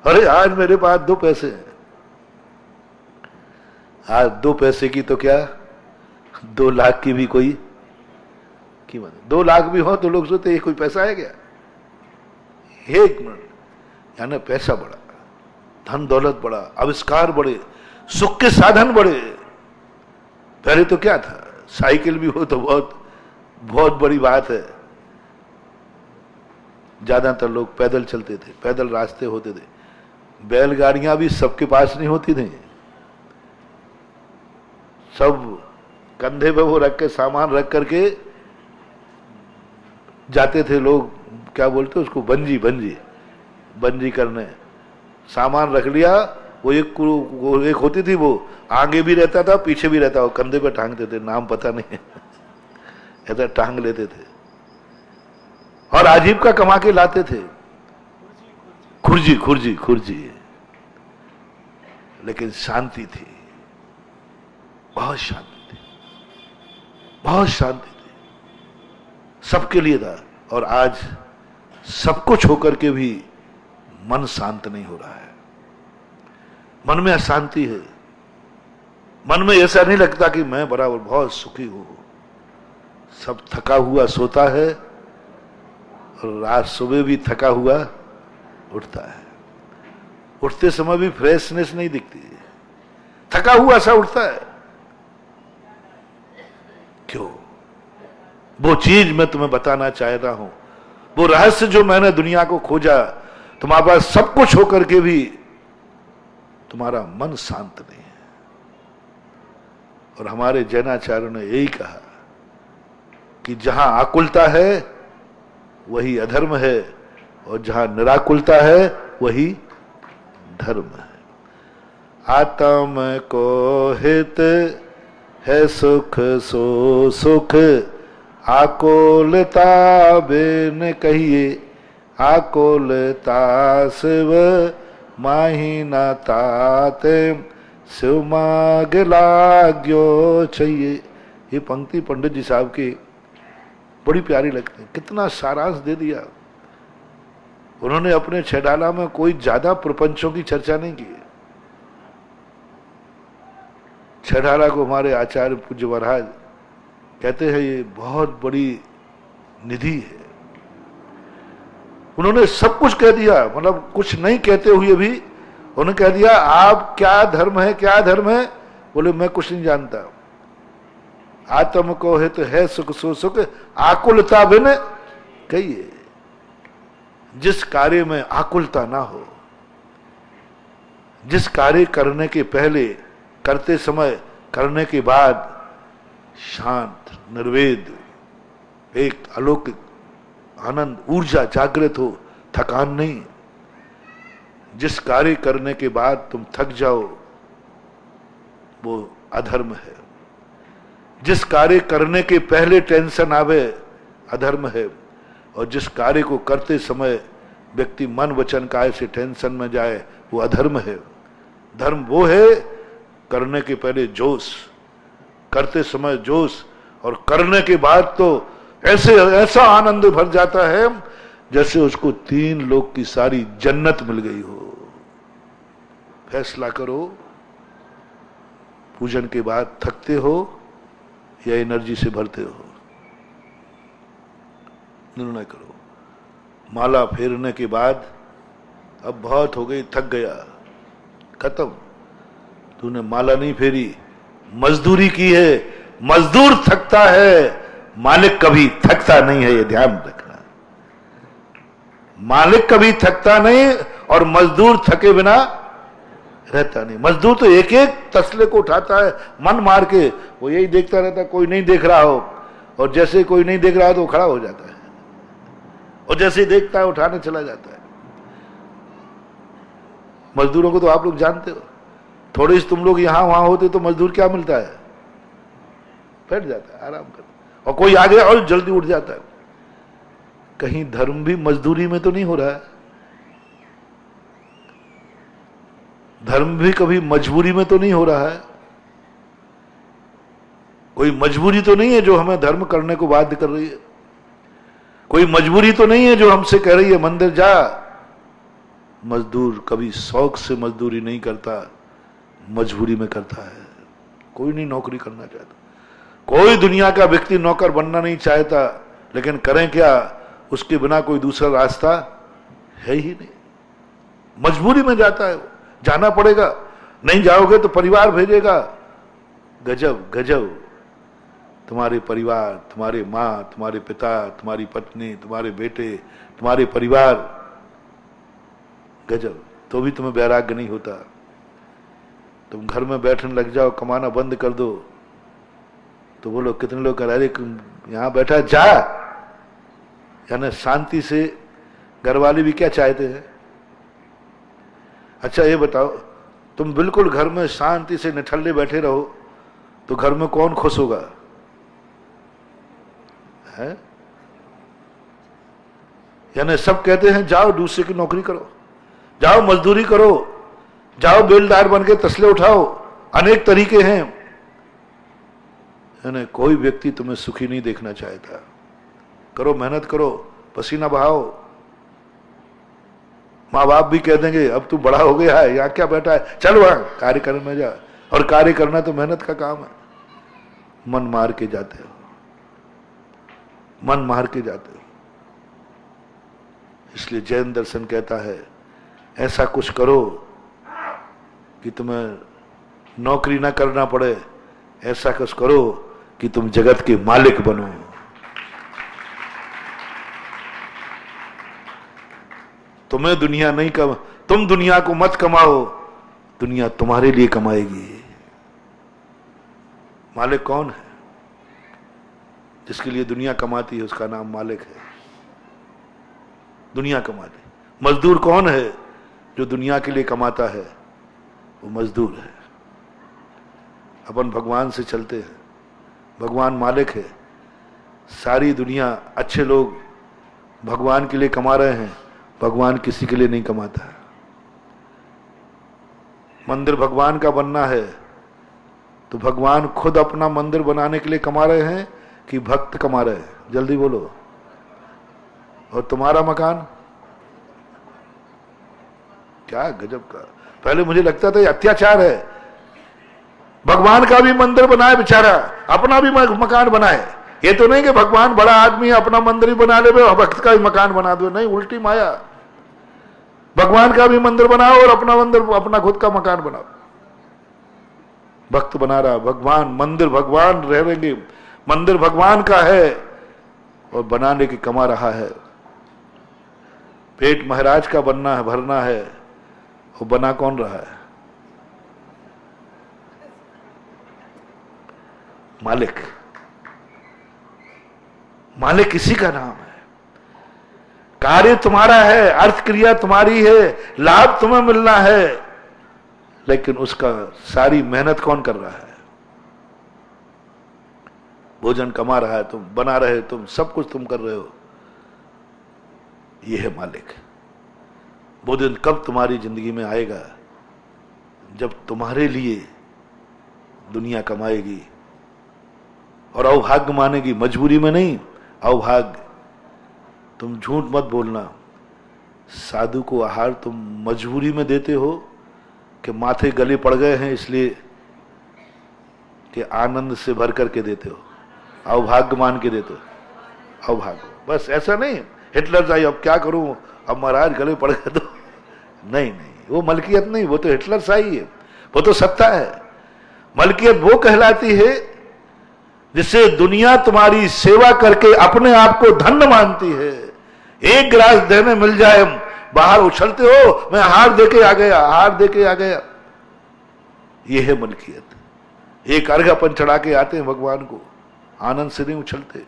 अरे आज मेरे पास 2 पैसे हैं, आज 2 पैसे की तो क्या 2 लाख की भी कोई कीमत। 2 लाख भी हो तो लोग सोचते ये कोई पैसा है क्या? 1 मिनट, यानी पैसा बढ़ा, धन दौलत बढ़ा, आविष्कार बढ़े, सुख के साधन बढ़े। पहले तो क्या था, साइकिल भी हो तो बहुत बहुत बड़ी बात है। ज्यादातर लोग पैदल चलते थे, पैदल रास्ते होते थे। बैलगाड़ियां भी सबके पास नहीं होती थी, सब कंधे पे वो रख के, सामान रख करके जाते थे लोग। क्या बोलते उसको, बंजी, बंजी बंजी करने। सामान रख लिया, वो एक होती थी, वो आगे भी रहता था पीछे भी रहता, वो कंधे पे टांगते थे, नाम पता नहीं ऐसा टांग लेते थे और आजीविका कमा के लाते थे। खुर्जी, खुर्जी, खुर्जी। लेकिन शांति थी, बहुत शांति थी, बहुत शांति थी, सबके लिए था। और आज सब कुछ होकर के भी मन शांत नहीं हो रहा है, मन में अशांति है। मन में ऐसा नहीं लगता कि मैं बराबर बहुत सुखी हूं। सब थका हुआ सोता है और रात सुबह भी थका हुआ उठता है। उठते समय भी फ्रेशनेस नहीं दिखती, थका हुआ सा उठता है। क्यों? वो चीज मैं तुम्हें बताना चाहता हूं, वो रहस्य जो मैंने दुनिया को खोजा। तुम्हारे पास सब कुछ होकर के भी तुम्हारा मन शांत नहीं है। और हमारे जैनाचार्यों ने यही कहा कि जहां आकुलता है वही अधर्म है, और जहां निराकुलता है वही धर्म है। आत्म को हित है सुख सो सुख, आकुलता बिन कहिए, आकुलता शिव माही न ताते, शिव माग लाग्यो चाहिए। ये पंक्ति पंडित जी साहब की बड़ी प्यारी लगती है। कितना सारांश दे दिया उन्होंने। अपने छेडाला में कोई ज्यादा प्रपंचों की चर्चा नहीं की। छेडाला को हमारे आचार्य पूज्य महाराज कहते हैं ये बहुत बड़ी निधि है। उन्होंने सब कुछ कह दिया, मतलब कुछ नहीं कहते हुए भी उन्होंने कह दिया आप क्या धर्म है, क्या धर्म है। बोले मैं कुछ नहीं जानता। आत्म को हित है सुख सो सुख, आकुलता बिन कहिए। जिस कार्य में आकुलता ना हो, जिस कार्य करने के पहले, करते समय, करने के बाद शांत निर्वेद, एक अलौकिक आनंद, ऊर्जा जागृत हो, थकान नहीं। जिस कार्य करने के बाद तुम थक जाओ वो अधर्म है। जिस कार्य करने के पहले टेंशन आवे अधर्म है। और जिस कार्य को करते समय व्यक्ति मन वचन काय से टेंशन में जाए वो अधर्म है। धर्म वो है करने के पहले जोश, करते समय जोश, और करने के बाद तो ऐसा आनंद भर जाता है जैसे उसको 3 लोक की सारी जन्नत मिल गई हो। फैसला करो, पूजन के बाद थकते हो या एनर्जी से भरते हो, निर्णय करो। माला फेरने के बाद अब बहुत हो गई, थक गया, खत्म। तूने माला नहीं फेरी, मजदूरी की है। मजदूर थकता है, मालिक कभी थकता नहीं है, ये ध्यान रखना। मालिक कभी थकता नहीं और मजदूर थके बिना रहता नहीं। मजदूर तो एक एक तसले को उठाता है मन मार के, वो यही देखता रहता कोई नहीं देख रहा हो, और जैसे कोई नहीं देख रहा हो तो वो खड़ा हो जाता है, और जैसे ही देखता है उठाने चला जाता है। मजदूरों को तो आप लोग जानते हो। थोड़े से तुम लोग यहां वहां होते तो मजदूर क्या मिलता है, बैठ जाता है, आराम करता, और कोई आ गया और जल्दी उठ जाता है। कहीं धर्म भी मजदूरी में तो नहीं हो रहा है? धर्म भी कभी मजबूरी में तो नहीं हो रहा है? कोई मजबूरी तो नहीं है जो हमें धर्म करने को बाध्य कर रही है। कोई मजबूरी तो नहीं है जो हमसे कह रही है मंदिर जा। मजदूर कभी शौक से मजदूरी नहीं करता, मजबूरी में करता है। कोई नहीं नौकरी करना चाहता, कोई दुनिया का व्यक्ति नौकर बनना नहीं चाहता, लेकिन करें क्या, उसके बिना कोई दूसरा रास्ता है ही नहीं। मजबूरी में जाता है, जाना पड़ेगा, नहीं जाओगे तो परिवार भेजेगा। गजब गजब, तुम्हारे परिवार, तुम्हारे माँ, तुम्हारे पिता, तुम्हारी पत्नी, तुम्हारे बेटे, तुम्हारे परिवार, गजब, तो भी तुम्हें वैराग्य नहीं होता। तुम घर में बैठने लग जाओ, कमाना बंद कर दो तो बोलो, कितने लोग कह रहे यहां बैठा जा, यानी शांति से। घर वाले भी क्या चाहते हैं? अच्छा ये बताओ, तुम बिल्कुल घर में शांति से निठल्ले बैठे रहो तो घर में कौन खुश होगा? है? यानी सब कहते हैं जाओ दूसरे की नौकरी करो, जाओ मजदूरी करो, जाओ बेलदार बन के तसले उठाओ, अनेक तरीके हैं। यानी कोई व्यक्ति तुम्हें सुखी नहीं देखना चाहता। करो, मेहनत करो, पसीना बहाओ। माँ बाप भी कह देंगे अब तू बड़ा हो गया है, यहाँ क्या बैठा है, चल वहां कार्य करने में जा। और कार्य करना तो मेहनत का काम है। मन मार के जाते हो, मन मार के जाते हो। इसलिए जैन दर्शन कहता है ऐसा कुछ करो कि तुम्हें नौकरी ना करना पड़े, ऐसा कुछ करो कि तुम जगत के मालिक बनो। तुम्हें दुनिया नहीं तुम दुनिया को मत कमाओ, दुनिया तुम्हारे लिए कमाएगी। मालिक कौन है? जिसके लिए दुनिया कमाती है उसका नाम मालिक है। दुनिया कमाती। मजदूर कौन है? जो दुनिया के लिए कमाता है, वो मजदूर है। अपन भगवान से चलते हैं, भगवान मालिक है। सारी दुनिया अच्छे लोग भगवान के लिए कमा रहे हैं, भगवान किसी के लिए नहीं कमाता। मंदिर भगवान का बनना है तो भगवान खुद अपना मंदिर बनाने के लिए कमा रहे हैं कि भक्त कमा रहे हैं? जल्दी बोलो। और तुम्हारा मकान क्या गजब का। पहले मुझे लगता था ये अत्याचार है, भगवान का भी मंदिर बनाए बेचारा, अपना भी मकान बनाए। ये तो नहीं कि भगवान बड़ा आदमी है अपना मंदिर ही बना ले और भक्त का भी मकान बना दो, नहीं, उल्टी माया। भगवान का भी मंदिर बनाओ और अपना मंदिर, अपना खुद का मकान बनाओ। भक्त बना रहा भगवान, मंदिर भगवान रहेंगे, मंदिर भगवान का है और बनाने की कमा रहा है। पेट महाराज का बनना है, भरना है, वो बना कौन रहा है? मालिक। मालिक किसी का नाम है। कार्य तुम्हारा है, अर्थ क्रिया तुम्हारी है, लाभ तुम्हें मिलना है, लेकिन उसका सारी मेहनत कौन कर रहा है? भोजन कमा रहा है तुम, बना रहे तुम, सब कुछ तुम कर रहे हो। यह है मालिक। वो दिन कब तुम्हारी जिंदगी में आएगा जब तुम्हारे लिए दुनिया कमाएगी और अवभाग्य मानेगी, मजबूरी में नहीं, अवभाग्य। तुम झूठ मत बोलना, साधु को आहार तुम मजबूरी में देते हो कि माथे गले पड़ गए हैं इसलिए कि आनंद से भर करके देते हो, अवभाग्य मान के देते हो। अवभाग्य बस ऐसा नहीं हिटलर चाहिए, अब क्या करूं, अब महाराज गले पड़ गए तो नहीं, वो मलकियत नहीं, वो तो हिटलर शाही है, वो तो सत्ता है। मलकियत वो कहलाती है जिससे दुनिया तुम्हारी सेवा करके अपने आप को धन्य मानती है। एक गिलास देने मिल जाए, बाहर उछलते हो, मैं हार देके आ गया, हार देके आ गया। यह है मलकियत। एक अर्घ अपन चढ़ा के आते हैं भगवान को, आनंद से नहीं उछलते,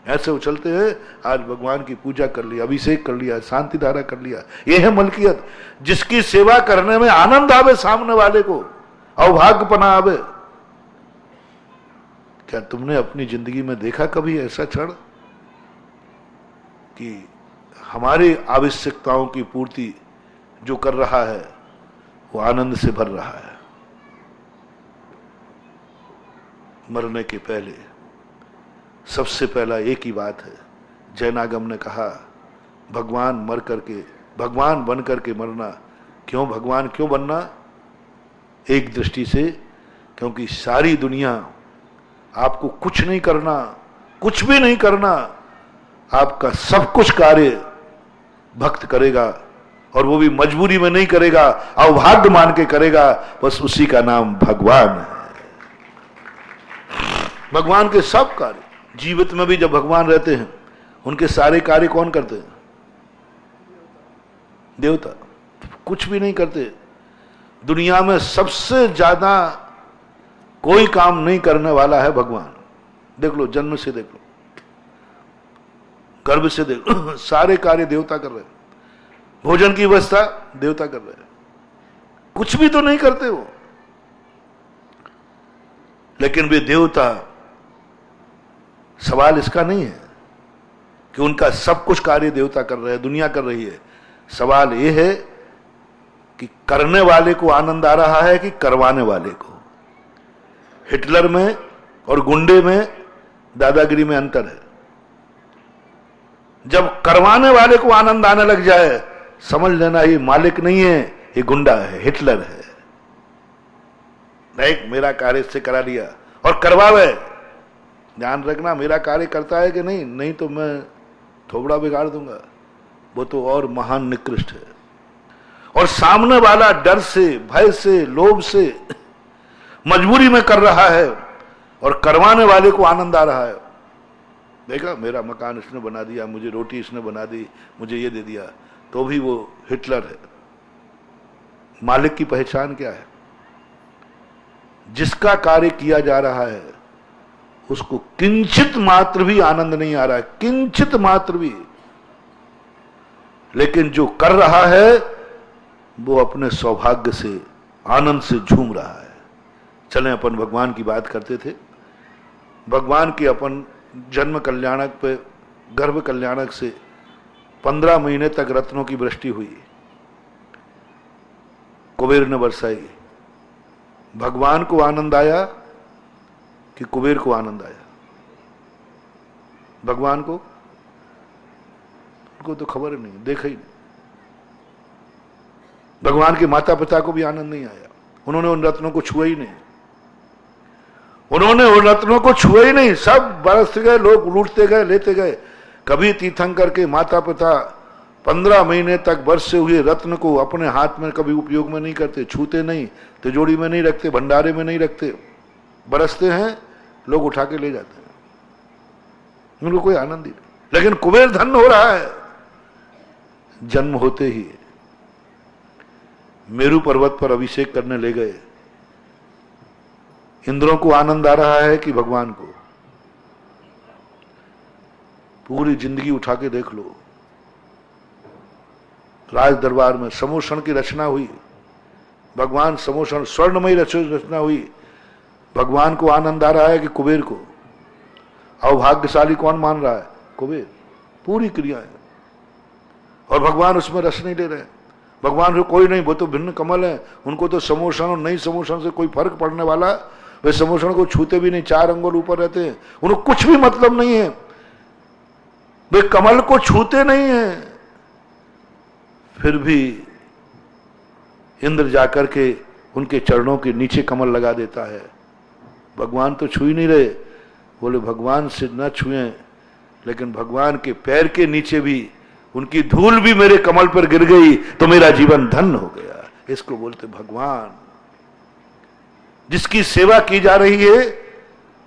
ऐसे उछलते हैं आज भगवान की पूजा कर लिया, अभिषेक कर लिया, शांति धारा कर लिया। यह है मलकियत। जिसकी सेवा करने में आनंद आवे सामने वाले को, अवभाग्यपना आवे। क्या तुमने अपनी जिंदगी में देखा कभी ऐसा क्षण कि हमारी आवश्यकताओं की पूर्ति जो कर रहा है वो आनंद से भर रहा है? मरने के पहले सबसे पहला एक ही बात है, जैनागम ने कहा भगवान मर करके, भगवान बन करके मरना। क्यों भगवान क्यों बनना? एक दृष्टि से क्योंकि सारी दुनिया आपको कुछ नहीं करना, कुछ भी नहीं करना, आपका सब कुछ कार्य भक्त करेगा और वो भी मजबूरी में नहीं करेगा, अवभाग्य मान के करेगा। बस उसी का नाम भगवान है। भगवान के सब कार्य जीवित में भी जब भगवान रहते हैं उनके सारे कार्य कौन करते हैं? देवता। कुछ भी नहीं करते। दुनिया में सबसे ज्यादा कोई काम नहीं करने वाला है भगवान। देख लो, जन्म से देख लो, गर्भ से देख लो, सारे कार्य देवता कर रहे हैं। भोजन की व्यवस्था देवता कर रहे हैं, कुछ भी तो नहीं करते वो, लेकिन वे देवता। सवाल इसका नहीं है कि उनका सब कुछ कार्य देवता कर रहे हैं, दुनिया कर रही है। सवाल यह है कि करने वाले को आनंद आ रहा है कि करवाने वाले को। हिटलर में और गुंडे में, दादागिरी में अंतर है। जब करवाने वाले को आनंद आने लग जाए, समझ लेना ये मालिक नहीं है, ये गुंडा है, हिटलर है। नहीं, मेरा कार्य इससे करा लिया और करवावे। ध्यान रखना, मेरा कार्य करता है कि नहीं, नहीं तो मैं थोबड़ा बिगाड़ दूंगा। वो तो और महान निकृष्ट है। और सामने वाला डर से, भय से, लोभ से, मजबूरी में कर रहा है और करवाने वाले को आनंद आ रहा है। देखा, मेरा मकान इसने बना दिया, मुझे रोटी इसने बना दी, मुझे ये दे दिया, तो भी वो हिटलर है। मालिक की पहचान क्या है? जिसका कार्य किया जा रहा है उसको किंचित मात्र भी आनंद नहीं आ रहा है, किंचित मात्र भी। लेकिन जो कर रहा है वो अपने सौभाग्य से, आनंद से झूम रहा है। चलें, अपन भगवान की बात करते थे। भगवान के अपन जन्म कल्याणक पे, गर्भ कल्याणक से 15 महीने तक रत्नों की वृष्टि हुई, कुबेर ने बरसाई। भगवान को आनंद आया कि कुबेर को आनंद आया? भगवान को, उनको तो खबर नहीं, देखा ही नहीं। भगवान के माता पिता को भी आनंद नहीं आया, उन्होंने उन रत्नों को छुआ ही नहीं, उन्होंने उन रत्नों को छुआ ही नहीं। सब बरसते गए, लोग लूटते गए, लेते गए। कभी तीर्थंकर के माता पिता 15 महीने तक बरसे हुए रत्न को अपने हाथ में कभी उपयोग में नहीं करते, छूते नहीं, तिजोरी में नहीं रखते, भंडारे में नहीं रखते। बरसते हैं, लोग उठा के ले जाते हैं, उनको कोई आनंद ही नहीं। लेकिन कुबेर धन्य हो रहा है। जन्म होते ही मेरू पर्वत पर अभिषेक करने ले गए। इंद्रों को आनंद आ रहा है कि भगवान को? पूरी जिंदगी उठा के देख लो, राज दरबार में समोषण की रचना हुई, भगवान समोषण स्वर्णमयी रचना हुई। भगवान को आनंद आ रहा है कि कुबेर को? अभाग्यशाली कौन मान रहा है? कुबेर। पूरी क्रियाएं, और भगवान उसमें रस नहीं ले रहे। भगवान को कोई नहीं, वो तो भिन्न कमल है, उनको तो समोषण और नई समोषण से कोई फर्क पड़ने वाला? वे समोषण को छूते भी नहीं, 4 अंगुल ऊपर रहते हैं, उनको कुछ भी मतलब नहीं है। वे कमल को छूते नहीं है। फिर भी इंद्र जाकर के उनके चरणों के नीचे कमल लगा देता है। भगवान तो छू ही नहीं रहे। बोले भगवान से न छुए, लेकिन भगवान के पैर के नीचे भी उनकी धूल भी मेरे कमल पर गिर गई तो मेरा जीवन धन्य हो गया। इसको बोलते भगवान। जिसकी सेवा की जा रही है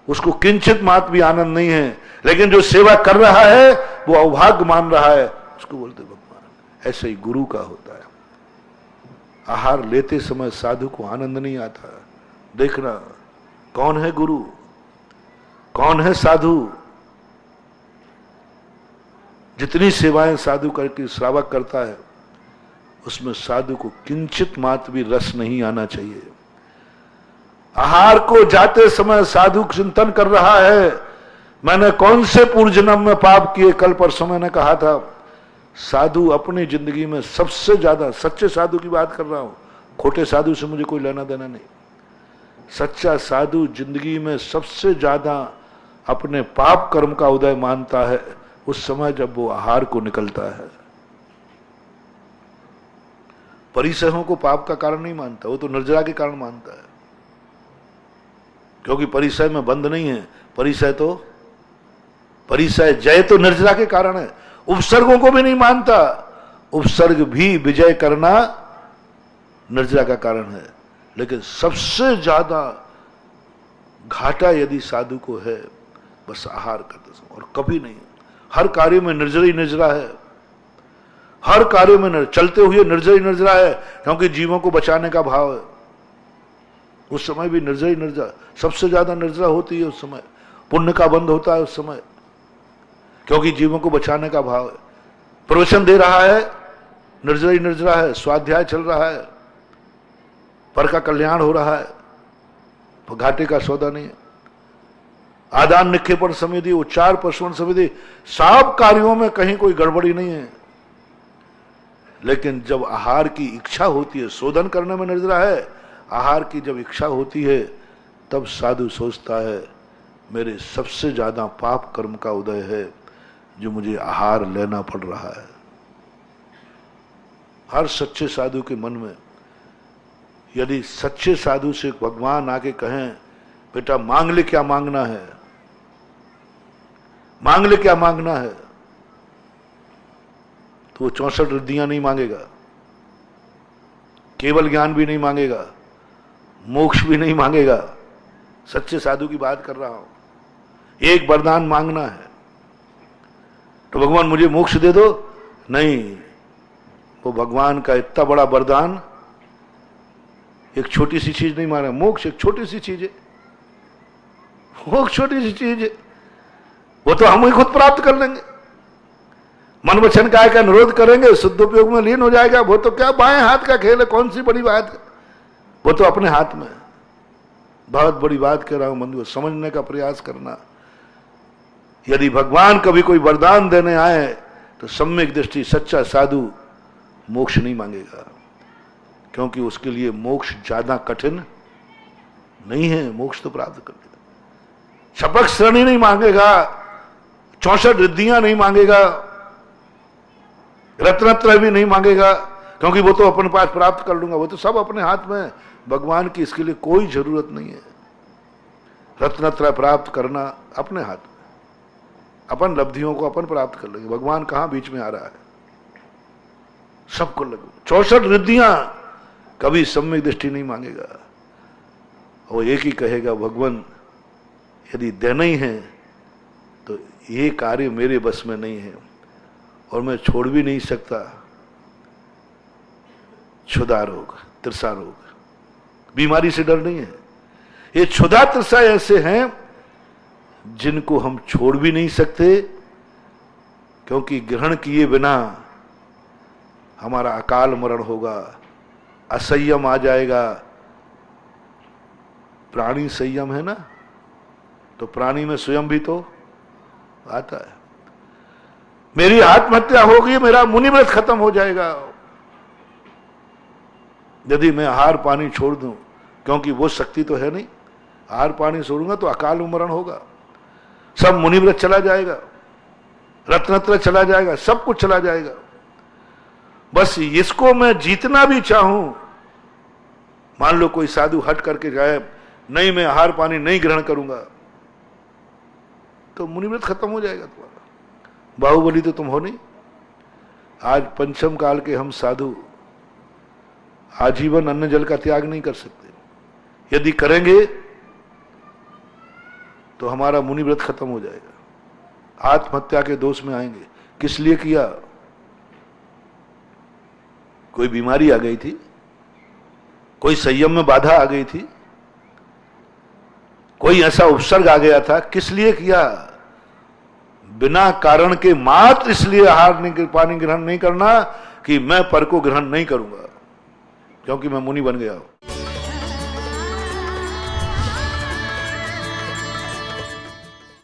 उसको किंचित मात्र भी आनंद नहीं है, लेकिन जो सेवा कर रहा है वो अभाग्य मान रहा है, उसको बोलते भगवान। ऐसे ही गुरु का होता है। आहार लेते समय साधु को आनंद नहीं आता। देखना कौन है गुरु, कौन है साधु। जितनी सेवाएं साधु करके श्रावक करता है उसमें साधु को किंचित मात्र भी रस नहीं आना चाहिए। आहार को जाते समय साधु चिंतन कर रहा है, मैंने कौन से पूर्व जन्म में पाप किए। कल परसों मैंने कहा था, साधु अपनी जिंदगी में सबसे ज्यादा, सच्चे साधु की बात कर रहा हूं, खोटे साधु से मुझे कोई लेना देना नहीं। सच्चा साधु जिंदगी में सबसे ज्यादा अपने पाप कर्म का उदय मानता है उस समय जब वो आहार को निकलता है। परिसरों को पाप का कारण नहीं मानता, वो तो निर्जरा के कारण मानता है, क्योंकि परिसय में बंद नहीं है। परिसय जय तो निर्जरा के कारण है। उपसर्गों को भी नहीं मानता, उपसर्ग भी विजय करना निर्जरा का कारण है। लेकिन सबसे ज्यादा घाटा यदि साधु को है बस आहार करते समय, और कभी नहीं। हर कार्य में निर्जरा ही निर्जरा है, हर कार्य में चलते हुए निर्जरा ही निर्जरा है, क्योंकि जीवों को बचाने का भाव है। उस समय भी निर्जरा ही निर्जरा, सबसे ज्यादा निर्जरा होती है उस समय। पुण्य का बंध होता है उस समय, क्योंकि जीवों को बचाने का भाव है। प्रवचन दे रहा है, निर्जरा ही निर्जरा है। स्वाध्याय चल रहा है, पर का कल्याण हो रहा है, तो घाटे का सौदा नहीं है। आदान निक्षेपण समिति, उच्चार प्रश्न समिति, सब कार्यों में कहीं कोई गड़बड़ी नहीं है। लेकिन जब आहार की इच्छा होती है, शोधन करने में निर्जरा है, आहार की जब इच्छा होती है तब साधु सोचता है मेरे सबसे ज्यादा पाप कर्म का उदय है जो मुझे आहार लेना पड़ रहा है। हर सच्चे साधु के मन में, यदि सच्चे साधु से भगवान आके कहें बेटा मांग ले क्या मांगना है, मांग ले क्या मांगना है, तो वो 64 रिद्धियां नहीं मांगेगा, केवल ज्ञान भी नहीं मांगेगा, मोक्ष भी नहीं मांगेगा। सच्चे साधु की बात कर रहा हूं। एक वरदान मांगना है तो भगवान मुझे मोक्ष दे दो, नहीं। वो भगवान का इतना बड़ा वरदान एक छोटी सी चीज नहीं मांगा। मोक्ष एक छोटी सी चीज है, मोक्ष छोटी सी चीज है, वो तो हम ही खुद प्राप्त कर लेंगे। मन वचन काय का अनुरोध करेंगे, शुद्ध उपयोग में लीन हो जाएगा। वो तो क्या बाएं हाथ का खेल है, कौन सी बड़ी बात है। वो तो अपने हाथ में। बहुत बड़ी बात कह रहा हूं बंधुओं, समझने का प्रयास करना। यदि भगवान कभी कोई वरदान देने आए तो सम्यक दृष्टि सच्चा साधु मोक्ष नहीं मांगेगा, क्योंकि उसके लिए मोक्ष ज्यादा कठिन नहीं है। मोक्ष तो प्राप्त कर लेगा। शपथ श्रेणी नहीं मांगेगा, 64 रिद्धियां नहीं मांगेगा, रत्नत्रय भी नहीं मांगेगा, क्योंकि वो तो अपने पास प्राप्त कर लूंगा। वो तो सब अपने हाथ में। भगवान की इसके लिए कोई जरूरत नहीं है। रत्नत्रय प्राप्त करना अपने हाथ में। अपन लब्धियों को अपन प्राप्त कर लेंगे। भगवान कहां बीच में आ रहा है, सबको लगू। 64 रिद्धियां, कभी सम्यक दृष्टि नहीं मांगेगा। वो एक ही कहेगा, भगवान यदि देना ही है तो ये कार्य मेरे बस में नहीं है और मैं छोड़ भी नहीं सकता। क्षुधा रोग, तृषा रोग, बीमारी से डर नहीं है। ये क्षुधा तृषा ऐसे हैं जिनको हम छोड़ भी नहीं सकते, क्योंकि ग्रहण किए बिना हमारा अकाल मरण होगा, असंयम आ जाएगा। प्राणी संयम है ना, तो प्राणी में स्वयं भी तो आता है। मेरी आत्महत्या होगी, मेरा मुनिव्रत खत्म हो जाएगा यदि मैं आहार पानी छोड़ दूं, क्योंकि वो शक्ति तो है नहीं। आहार पानी छोड़ूंगा तो अकाल मरण होगा, सब मुनिव्रत चला जाएगा, रत्नत्रय चला जाएगा, सब कुछ चला जाएगा। बस इसको मैं जीतना भी चाहूं, मान लो कोई साधु हट करके जाए, नहीं मैं आहार पानी नहीं ग्रहण करूंगा, तो मुनिव्रत खत्म हो जाएगा तुम्हारा। बाहुबली तो तुम हो नहीं। आज पंचम काल के हम साधु आजीवन अन्न जल का त्याग नहीं कर सकते। यदि करेंगे तो हमारा मुनिव्रत खत्म हो जाएगा, आत्महत्या के दोष में आएंगे। किस लिए किया? कोई बीमारी आ गई थी, कोई संयम में बाधा आ गई थी, कोई ऐसा उपसर्ग आ गया था। किस लिए किया? बिना कारण के मात्र इसलिए आहार नहीं, पानी ग्रहण नहीं करना कि मैं पर को ग्रहण नहीं करूंगा, क्योंकि मैं मुनि बन गया हूं।